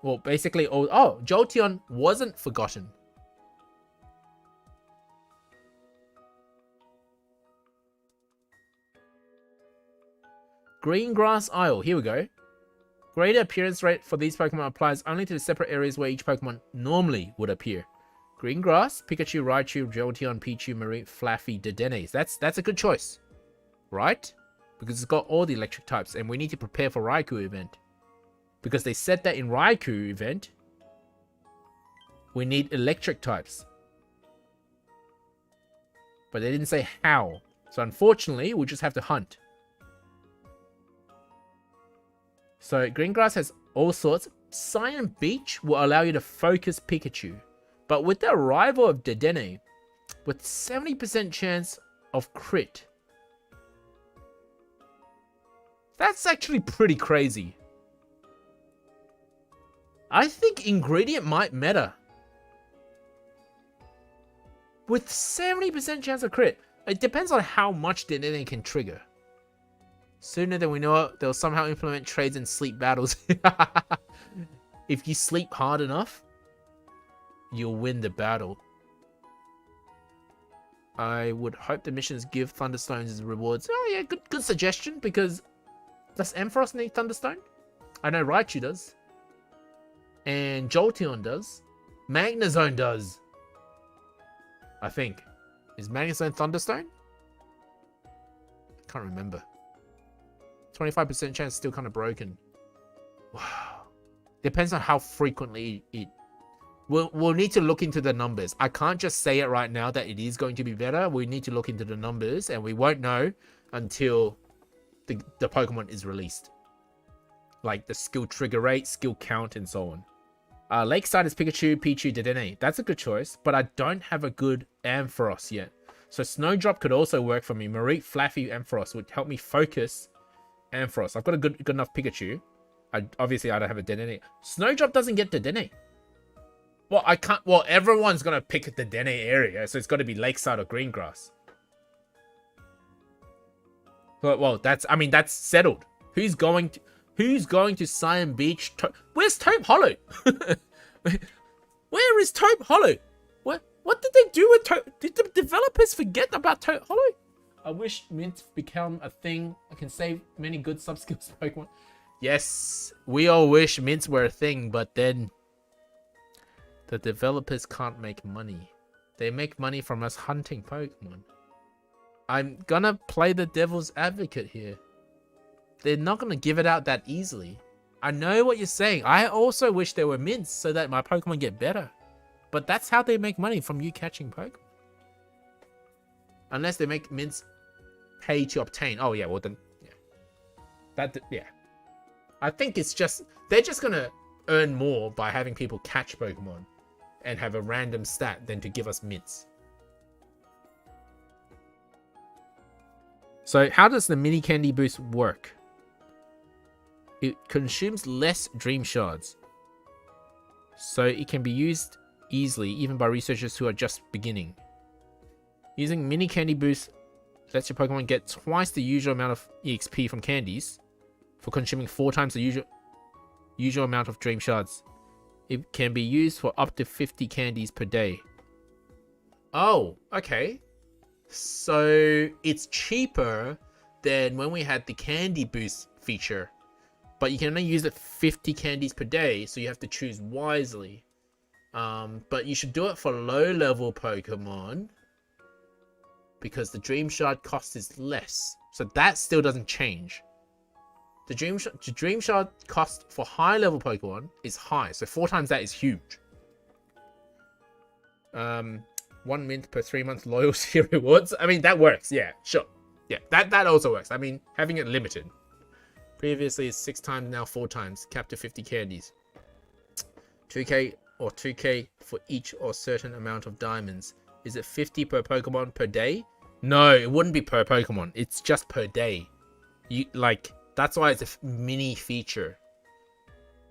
Well, basically, oh, Jolteon wasn't forgotten. Green Grass Isle. Here we go. Greater appearance rate for these Pokemon applies only to the separate areas where each Pokemon normally would appear. Green Grass, Pikachu, Raichu, Jolteon, Pichu, Marie, Flaffy, Dedenne. That's a good choice, right? Because it's got all the electric types, and we need to prepare for Raikou event. Because they said that in Raikou event, we need electric types. But they didn't say how. So unfortunately, we'll just have to hunt. So Green Grass has all sorts. Cyan Beach will allow you to focus Pikachu. But with the arrival of Dedenne, with 70% chance of crit. That's actually pretty crazy. I think ingredient might matter. With 70% chance of crit. It depends on how much Dedenne can trigger. Sooner than we know it, they'll somehow implement trades in sleep battles. If you sleep hard enough, you'll win the battle. I would hope the missions give Thunderstones as rewards. Oh yeah, good suggestion, because does Ampharos need Thunderstone? I know Raichu does. And Jolteon does. Magnezone does. I think. Is Magnezone Thunderstone? I can't remember. 25% chance still kind of broken. Wow. Depends on how frequently it... We'll need to look into the numbers. I can't just say it right now that it is going to be better. We need to look into the numbers, and we won't know until the Pokemon is released. Like the skill trigger rate, skill count, and so on. Lakeside is Pikachu, Pichu, Dedenne. That's a good choice, but I don't have a good Ampharos yet. So Snowdrop could also work for me. Marie, Flaffy, Ampharos would help me focus Ampharos. I've got a good enough Pikachu. Obviously, I don't have a Dedenne. Snowdrop doesn't get Dedenne. Well, I can't. Well, everyone's gonna pick the Dedenne area, so it's got to be Lakeside or Greengrass. Well, that's. I mean, that's settled. Who's going to Cyan Beach? Where's Taupe Hollow? Where is Taupe Hollow? What did they do with Taupe? Did the developers forget about Taupe Hollow? I wish Mint become a thing. I can save many good sub-skills Pokemon. Yes, we all wish Mints were a thing, but then the developers can't make money. They make money from us hunting Pokemon. I'm gonna play the devil's advocate here. They're not gonna give it out that easily. I know what you're saying. I also wish there were mints so that my Pokemon get better. But that's how they make money, from you catching Pokemon. Unless they make mints pay to obtain. Oh yeah, well then, yeah. Yeah. I think it's just, they're just gonna earn more by having people catch Pokemon and have a random stat than to give us mints. So how does the mini candy boost work? It consumes less dream shards, so it can be used easily even by researchers who are just beginning. Using mini candy boost lets your Pokemon get twice the usual amount of EXP from candies for consuming 4 times the usual amount of dream shards. It can be used for up to 50 candies per day. Oh, okay. So it's cheaper than when we had the candy boost feature, but you can only use it 50 candies per day, so you have to choose wisely. But you should do it for low level Pokemon because the dream shard cost is less, so that still doesn't change. The dream shard cost for high level Pokemon is high, so 4 times that is huge. 1 mint per 3 months loyalty rewards. I mean, that works. Yeah, sure. Yeah, that also works. I mean, having it limited. Previously, it's 6 times, now 4 times. Cap to 50 candies. 2k or 2k for each or certain amount of diamonds. Is it 50 per Pokemon per day? No, it wouldn't be per Pokemon. It's just per day. That's why it's a mini feature.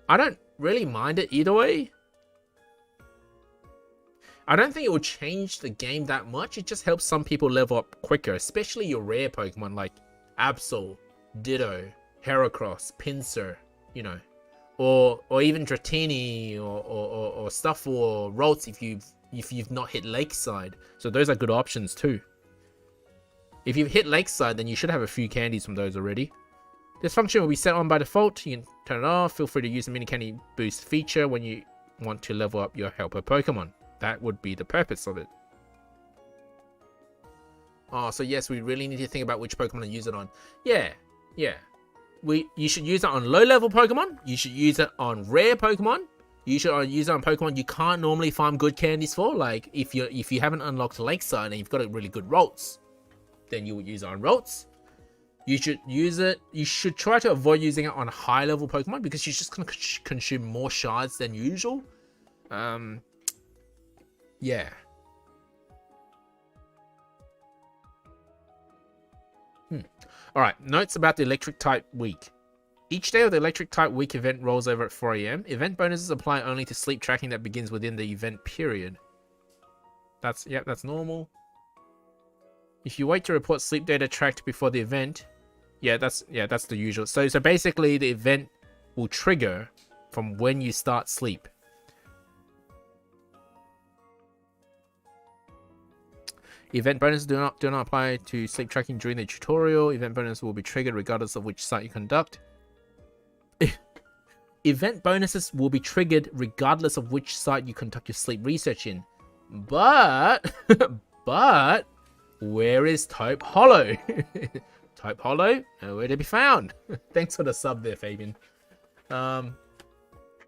I don't really mind it either way. I don't think it will change the game that much. It just helps some people level up quicker, especially your rare Pokemon like Absol, Ditto, Heracross, Pinsir, you know, or even Dratini or Stuff or Ralts if you've not hit Lakeside. So those are good options too. If you've hit Lakeside, then you should have a few candies from those already. This function will be set on by default. You can turn it off. Feel free to use the mini candy boost feature when you want to level up your helper Pokemon. That would be the purpose of it. Oh, so yes, we really need to think about which Pokemon to use it on. Yeah. You should use it on low-level Pokemon. You should use it on rare Pokemon. You should use it on Pokemon you can't normally farm good candies for. Like if you haven't unlocked Lakeside and you've got a really good Ralts, then you would use it on Ralts. You should use it. You should try to avoid using it on high-level Pokemon because you're just gonna consume more shards than usual. Yeah. Alright, notes about the Electric type week. Each day of the Electric type week event rolls over at 4 AM. Event bonuses apply only to sleep tracking that begins within the event period. That's normal. If you wait to report sleep data tracked before the event, that's the usual. So basically the event will trigger from when you start sleep. Event bonuses do not apply to sleep tracking during the tutorial. Event bonuses will be triggered regardless of which site you conduct. Event bonuses will be triggered regardless of which site you conduct your sleep research in. But where is Taupe Hollow? Taupe Hollow, nowhere to be found. Thanks for the sub there, Fabian. And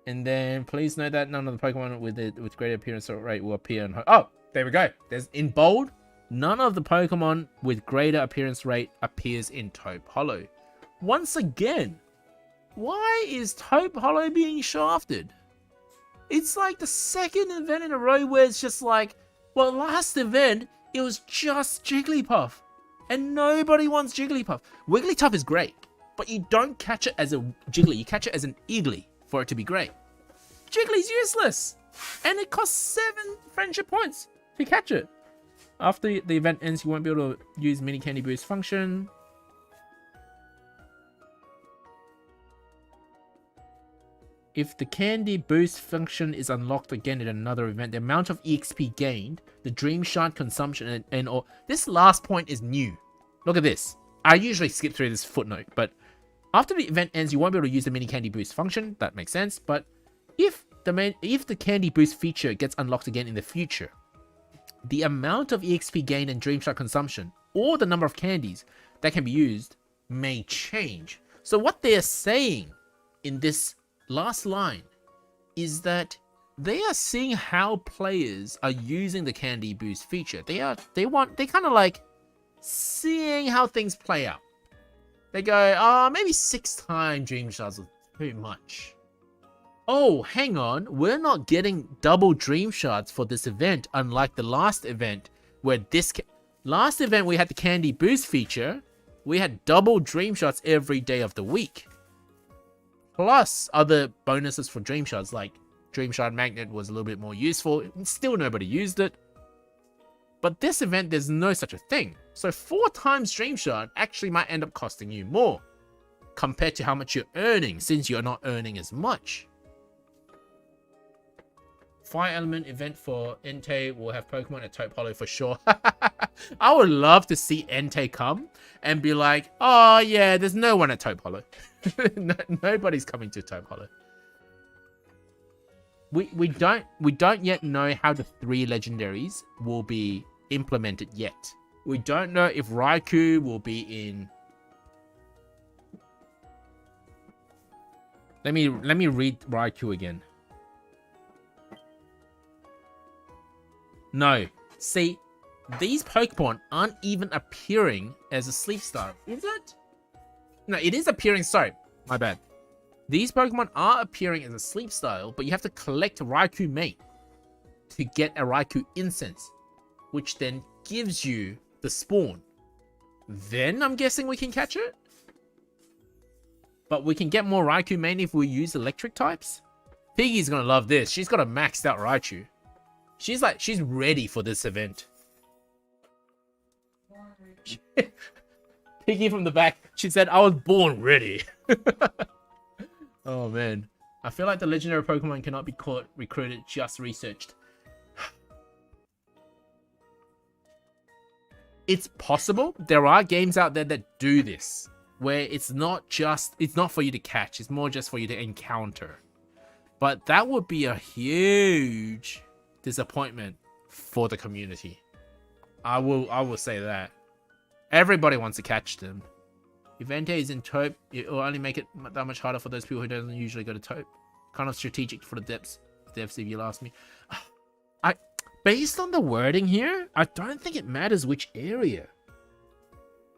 then please note that none of the Pokemon with greater appearance rate will appear on. Oh, there we go. There's in bold. None of the Pokemon with greater appearance rate appears in Taupe Hollow. Once again, why is Taupe Hollow being shafted? It's like the second event in a row where it's just like, well, last event, it was just Jigglypuff. And nobody wants Jigglypuff. Wigglytuff is great, but you don't catch it as a Jiggly. You catch it as an Eagly for it to be great. Jiggly's useless. And it costs 7 friendship points to catch it. After the event ends, you won't be able to use mini candy boost function. If the candy boost function is unlocked again in another event, the amount of EXP gained, the dream shard consumption, and all this last point is new. Look at this. I usually skip through this footnote, but after the event ends, you won't be able to use the mini candy boost function. That makes sense. But if the candy boost feature gets unlocked again in the future, the amount of EXP gain and Dreamshot consumption, or the number of candies that can be used, may change. So what they are saying in this last line is that they are seeing how players are using the candy boost feature. They kind of like seeing how things play out. They go, maybe 6-time Dream Shards was too much. Oh, hang on, we're not getting double Dream Shards for this event, unlike the last event, where last event we had the candy boost feature. We had double Dream Shards every day of the week, plus other bonuses for Dream Shards, like Dream Shard Magnet was a little bit more useful. Still nobody used it. But this event, there's no such a thing. So 4 times Dream Shard actually might end up costing you more compared to how much you're earning, since you're not earning as much. Fire Element event for Entei will have Pokemon at Taupe Hollow for sure. I would love to see Entei come and be like, oh yeah, there's no one at Taupe Hollow. Nobody's coming to Taupe Hollow. We don't yet know how the 3 legendaries will be implemented yet. We don't know if Raikou will be in. Let me read Raikou again. No. See, these Pokemon aren't even appearing as a sleep style. Is it? No, it is appearing. Sorry, my bad. These Pokemon are appearing as a sleep style, but you have to collect a Raikou mate to get a Raikou incense, which then gives you the spawn. Then I'm guessing we can catch it. But we can get more Raikou mate if we use electric types. Piggy's gonna love this. She's got a maxed out Raichu. She's ready for this event. Piggy from the back, she said, I was born ready. Oh man, I feel like the legendary Pokemon cannot be caught, recruited, just researched. It's possible. There are games out there that do this, where it's not for you to catch, it's more just for you to encounter. But that would be a huge disappointment for the community. I will say that. Everybody wants to catch them. If Entei is in Taupe, it will only make it that much harder for those people who don't usually go to Taupe. Kind of strategic for the devs if you ask me. Based on the wording here, I don't think it matters which area.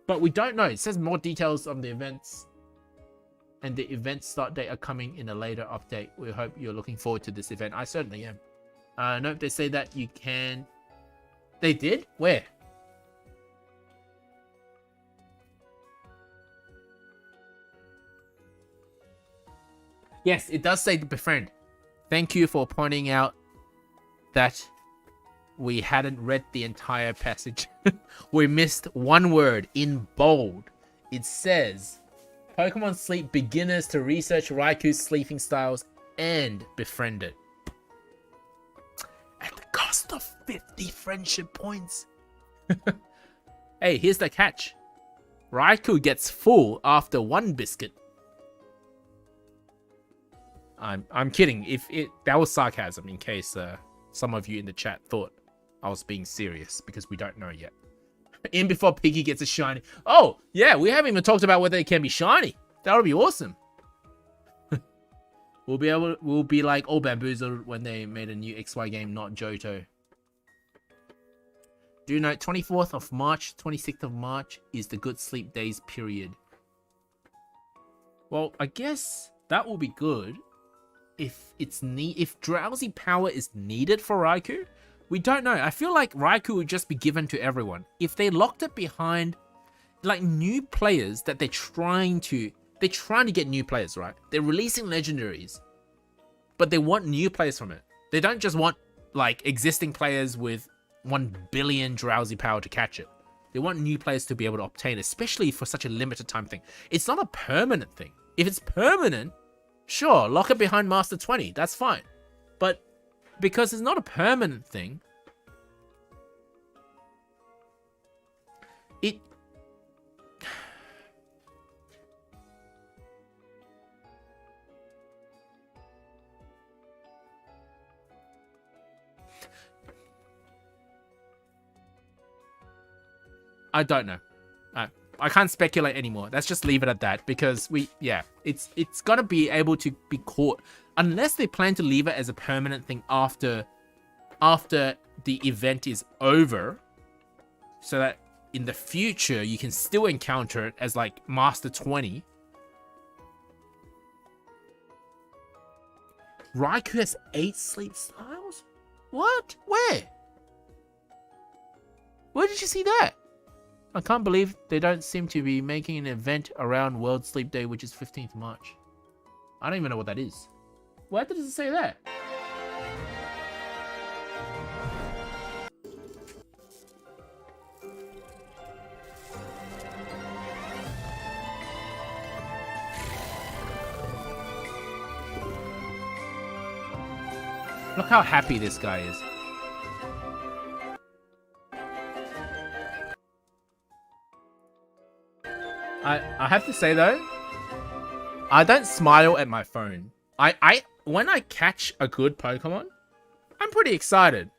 But we don't know. It says more details on the events. And the event start date are coming in a later update. We hope you're looking forward to this event. I certainly am. Nope, they say that you can... They did? Where? Yes, it does say to befriend. Thank you for pointing out that we hadn't read the entire passage. We missed one word in bold. It says, Pokemon Sleep beginners to research Raikou's sleeping styles and befriend it. At the cost of 50 friendship points. Hey, here's the catch. Raikou gets full after 1 biscuit. I'm kidding. That was sarcasm, in case some of you in the chat thought I was being serious, because we don't know yet. In before Piggy gets a shiny. Oh yeah, we haven't even talked about whether it can be shiny. That would be awesome. We'll be like all bamboozled when they made a new XY game, not Johto. Do note 24th of March, 26th of March is the good sleep days period. Well, I guess that will be good. If drowsy power is needed for Raikou, we don't know. I feel like Raikou would just be given to everyone. If they locked it behind like new players that they're trying to get new players, right? They're releasing legendaries, but they want new players from it. They don't just want like existing players with 1 billion drowsy power to catch it. They want new players to be able to obtain, especially for such a limited time thing. It's not a permanent thing. If it's permanent, sure, lock it behind Master 20. That's fine. But because it's not a permanent thing, I don't know. I can't speculate anymore. Let's just leave it at that because it's gotta be able to be caught unless they plan to leave it as a permanent thing after the event is over, so that in the future you can still encounter it as like Master 20. Raikou has 8 sleep styles? What? Where? Where did you see that? I can't believe they don't seem to be making an event around World Sleep Day, which is 15th March. I don't even know what that is. Why does it say that? Look how happy this guy is. I have to say though, I don't smile at my phone. When I catch a good Pokemon, I'm pretty excited.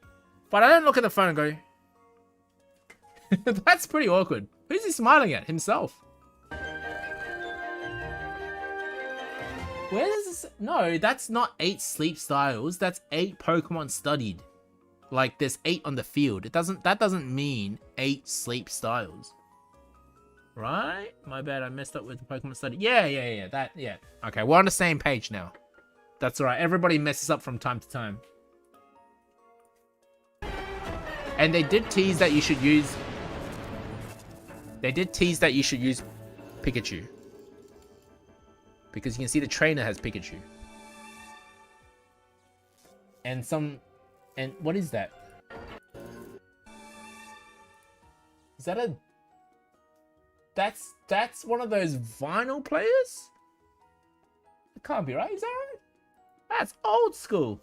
But I don't look at the phone and go, that's pretty awkward. Who's he smiling at? Himself. Where does this... No, that's not 8 sleep styles. That's 8 Pokemon studied. Like, there's 8 on the field. That doesn't mean 8 sleep styles. Right? My bad, I messed up with the Pokemon study. Yeah. Okay, we're on the same page now. That's alright. Everybody messes up from time to time. And they did tease that you should use... Pikachu. Because you can see the trainer has Pikachu. And what is that? Is that a... That's one of those vinyl players? It can't be right, is that right? That's old school.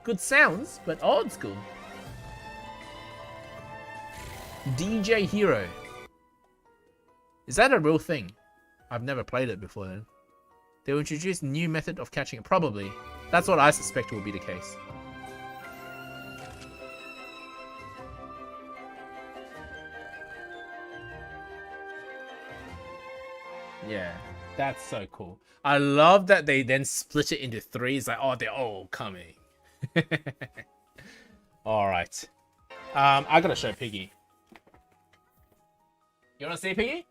Good sounds, but old school. DJ Hero. Is that a real thing? I've never played it before then. They will introduce new method of catching it. Probably. That's what I suspect will be the case. Yeah, that's so cool. I love that they then split it into 3. It's like, oh, they're all coming. Alright. I gotta show Piggy. You wanna see Piggy?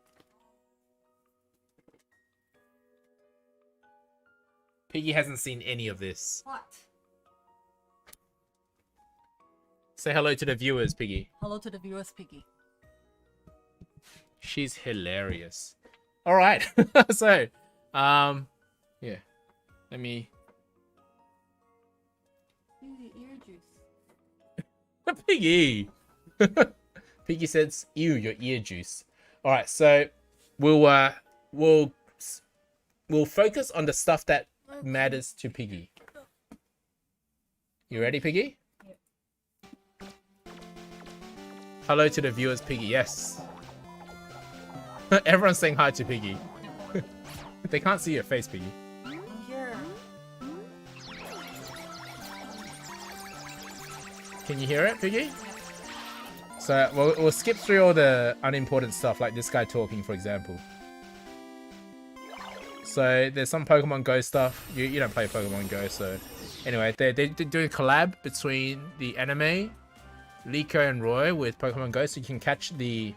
Piggy hasn't seen any of this. What? Say hello to the viewers, Piggy. Hello to the viewers, Piggy. She's hilarious. Alright. So, yeah. Let me... Ew, the ear juice. Piggy! Piggy says, ew, your ear juice. Alright, so we'll focus on the stuff that matters to Piggy. You ready, Piggy? Yep. Hello to the viewers, Piggy. Yes. Everyone's saying hi to Piggy. They can't see your face, Piggy. Here. Can you hear it, Piggy? So we'll skip through all the unimportant stuff, like this guy talking, for example. So there's some Pokemon Go stuff. You don't play Pokemon Go, so anyway, they're doing a collab between the anime, Liko and Roy, with Pokemon Go, so you can catch the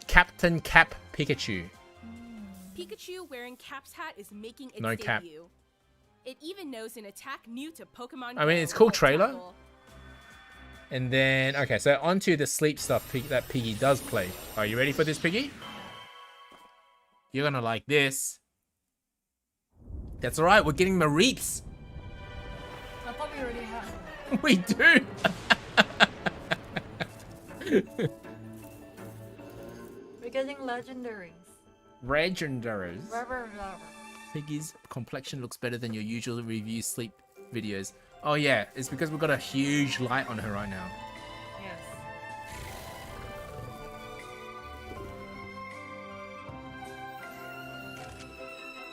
Captain Cap Pikachu. Pikachu wearing Cap's hat is making its No cap. debut. It even knows an attack new to Pokemon I mean, Go it's called Trailer. Tackle. And then, okay, so onto the sleep stuff that Piggy does play. Are you ready for this, Piggy? You're gonna like this. That's alright, we're getting Mareeps. I thought we already had one. We do. We're getting legendaries. Legendaries. Rubber. Piggy's complexion looks better than your usual review sleep videos. Oh yeah, it's because we've got a huge light on her right now. Yes.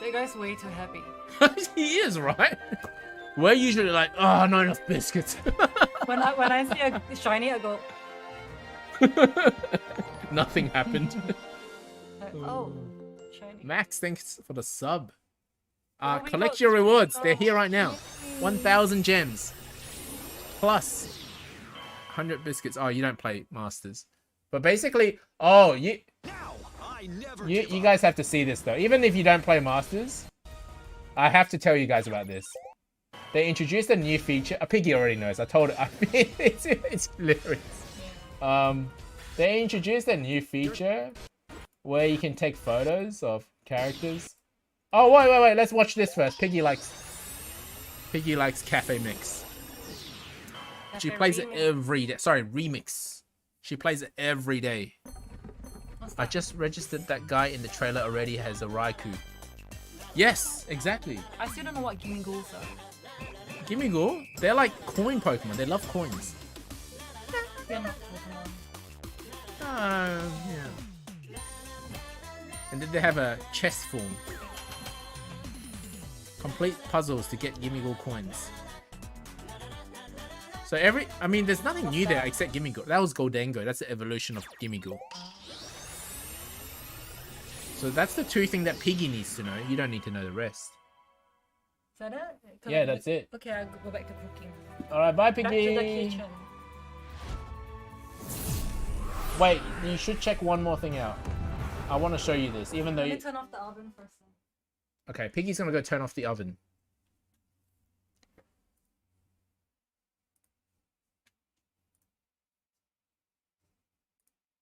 That guy's way too happy. He is, right? We're usually like, oh, not enough biscuits. When I see a shiny, I go, Nothing happened. Oh, shiny. Max, thanks for the sub. Oh, we Collect got your some rewards. They're stuff. here right now. Yay. 1,000 gems. Plus 100 biscuits. Oh, you don't play Masters. But basically, oh, you guys have to see this though. Even if you don't play Masters, I have to tell you guys about this. They introduced a new feature. Piggy already knows. I told it. It's hilarious. They introduced a new feature where you can take photos of characters. Oh, wait. Let's watch this first. Piggy likes Cafe Mix. She plays it every day. Sorry, Remix. She plays it every day. I just registered that guy in the trailer already has a Raikou. Yes, exactly. I still don't know what Gimme Ghouls are. Gimme Go. They're like coin Pokemon. They love coins. They're not Pokemon. Yeah. And then they have a chess form. Complete puzzles to get Gimme Go coins. So I mean, there's nothing new there except Gimme Go. That was Goldengo. That's the evolution of Gimme Go. So that's the two things that Piggy needs to know. You don't need to know the rest. Is that it? Yeah, that's it. Okay, I'll go back to cooking. Alright, bye Back to the Piggy. kitchen. Wait, you should check one more thing out. I want to show you this, even though Let you... me turn off the oven first. Okay, Piggy's gonna go turn off the oven.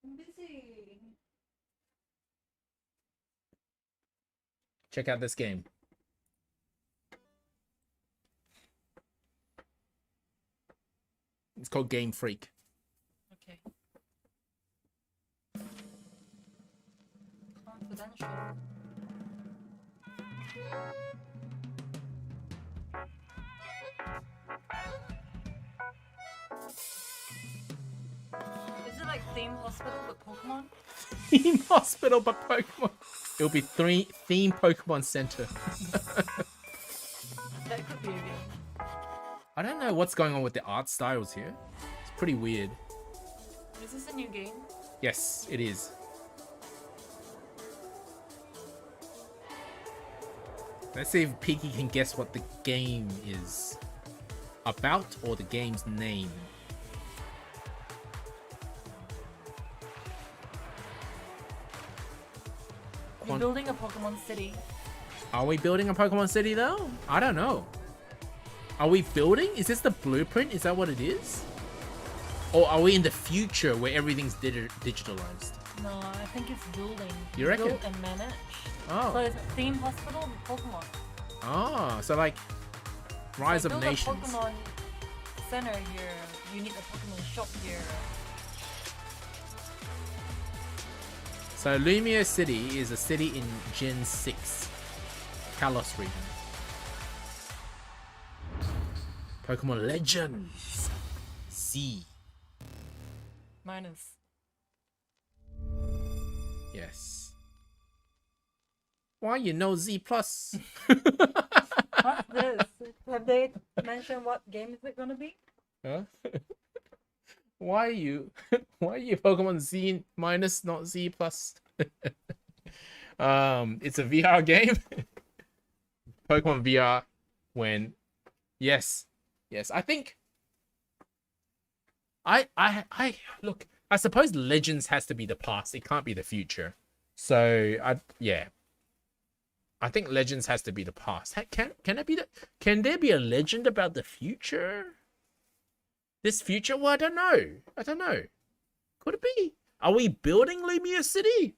I'm busy. Check out this game. It's called Game Freak. Okay. Confidential. Is it like Theme Hospital but Pokemon? Theme Hospital but Pokemon. It'll be Theme Pokemon Center. That could be a game. I don't know what's going on with the art styles here. It's pretty weird. Is this a new game? Yes, it is. Let's see if Piggy can guess what the game is about or the game's name. You're building a Pokemon city. Are we building a Pokemon City though? I don't know. Are we building? Is this the blueprint? Is that what it is? Or are we in the future where everything's digitalized? No, I think it's building. You reckon? Build and manage. So Oh. it's Theme Hospital but Pokemon. Oh, so like Rise Like of build Nations. a Pokemon Center here. You need a Pokemon shop here. So Lumia City is a city in Gen 6, Kalos region. Pokemon Legends. Z. Minus. Yes. Why you know Z plus? What's this? Have they mentioned what game is it gonna be? Huh? Why you Pokemon Z minus, not Z plus? It's a VR game. Pokemon VR when yes. I think I look, I suppose Legends has to be the past. It can't be the future. So I think Legends has to be the past. Can it be can there be a legend about the future? This future? Well, I don't know. Could it be? Are we building Lumia City?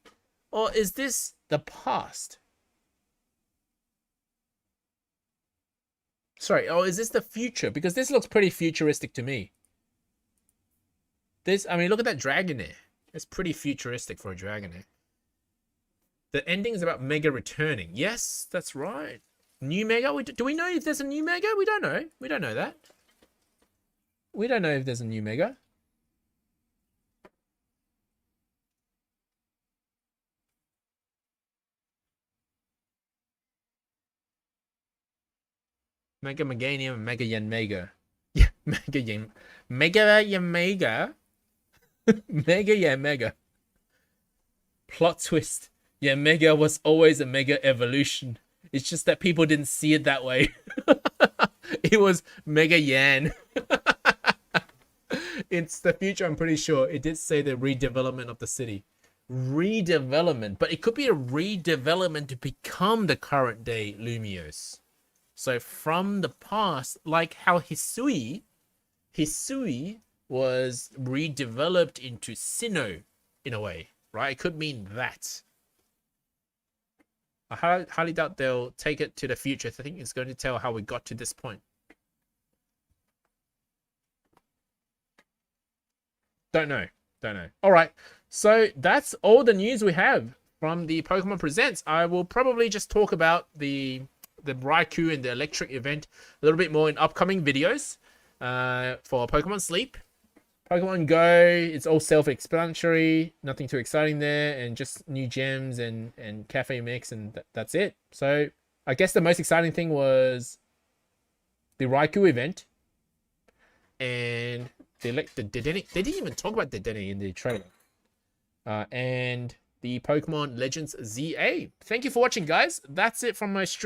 Or is this the past? Sorry, or is this the future? Because this looks pretty futuristic to me. I mean, look at that Dragonair. It's pretty futuristic for a Dragonair. The ending is about Mega returning. Yes, that's right. New Mega? Do we know if there's a new Mega? We don't know. We don't know that. We don't know if there's a new Mega. Mega Meganium, Mega Yanmega. Yeah, Mega Yanmega. Mega, yeah, Mega. Plot twist. Yeah, Mega was always a Mega Evolution. It's just that people didn't see it that way. It was Mega Yan. It's the future, I'm pretty sure. It did say the redevelopment of the city. Redevelopment. But it could be a redevelopment to become the current day Lumiose. So from the past, like how Hisui was redeveloped into Sinnoh in a way, right? It could mean that. I highly doubt they'll take it to the future. I think it's going to tell how we got to this point. Don't know. All right. So that's all the news we have from the Pokemon Presents. I will probably just talk about the Raikou and the electric event a little bit more in upcoming videos for Pokemon Sleep. Pokemon Go, it's all self-explanatory, nothing too exciting there, and just new gems and cafe mix, and that's it. So I guess the most exciting thing was the Raikou event and the Dedenne. They didn't even talk about Dedenne in the trailer. And the Pokemon Legends ZA. Thank you for watching, guys. That's it from my stream.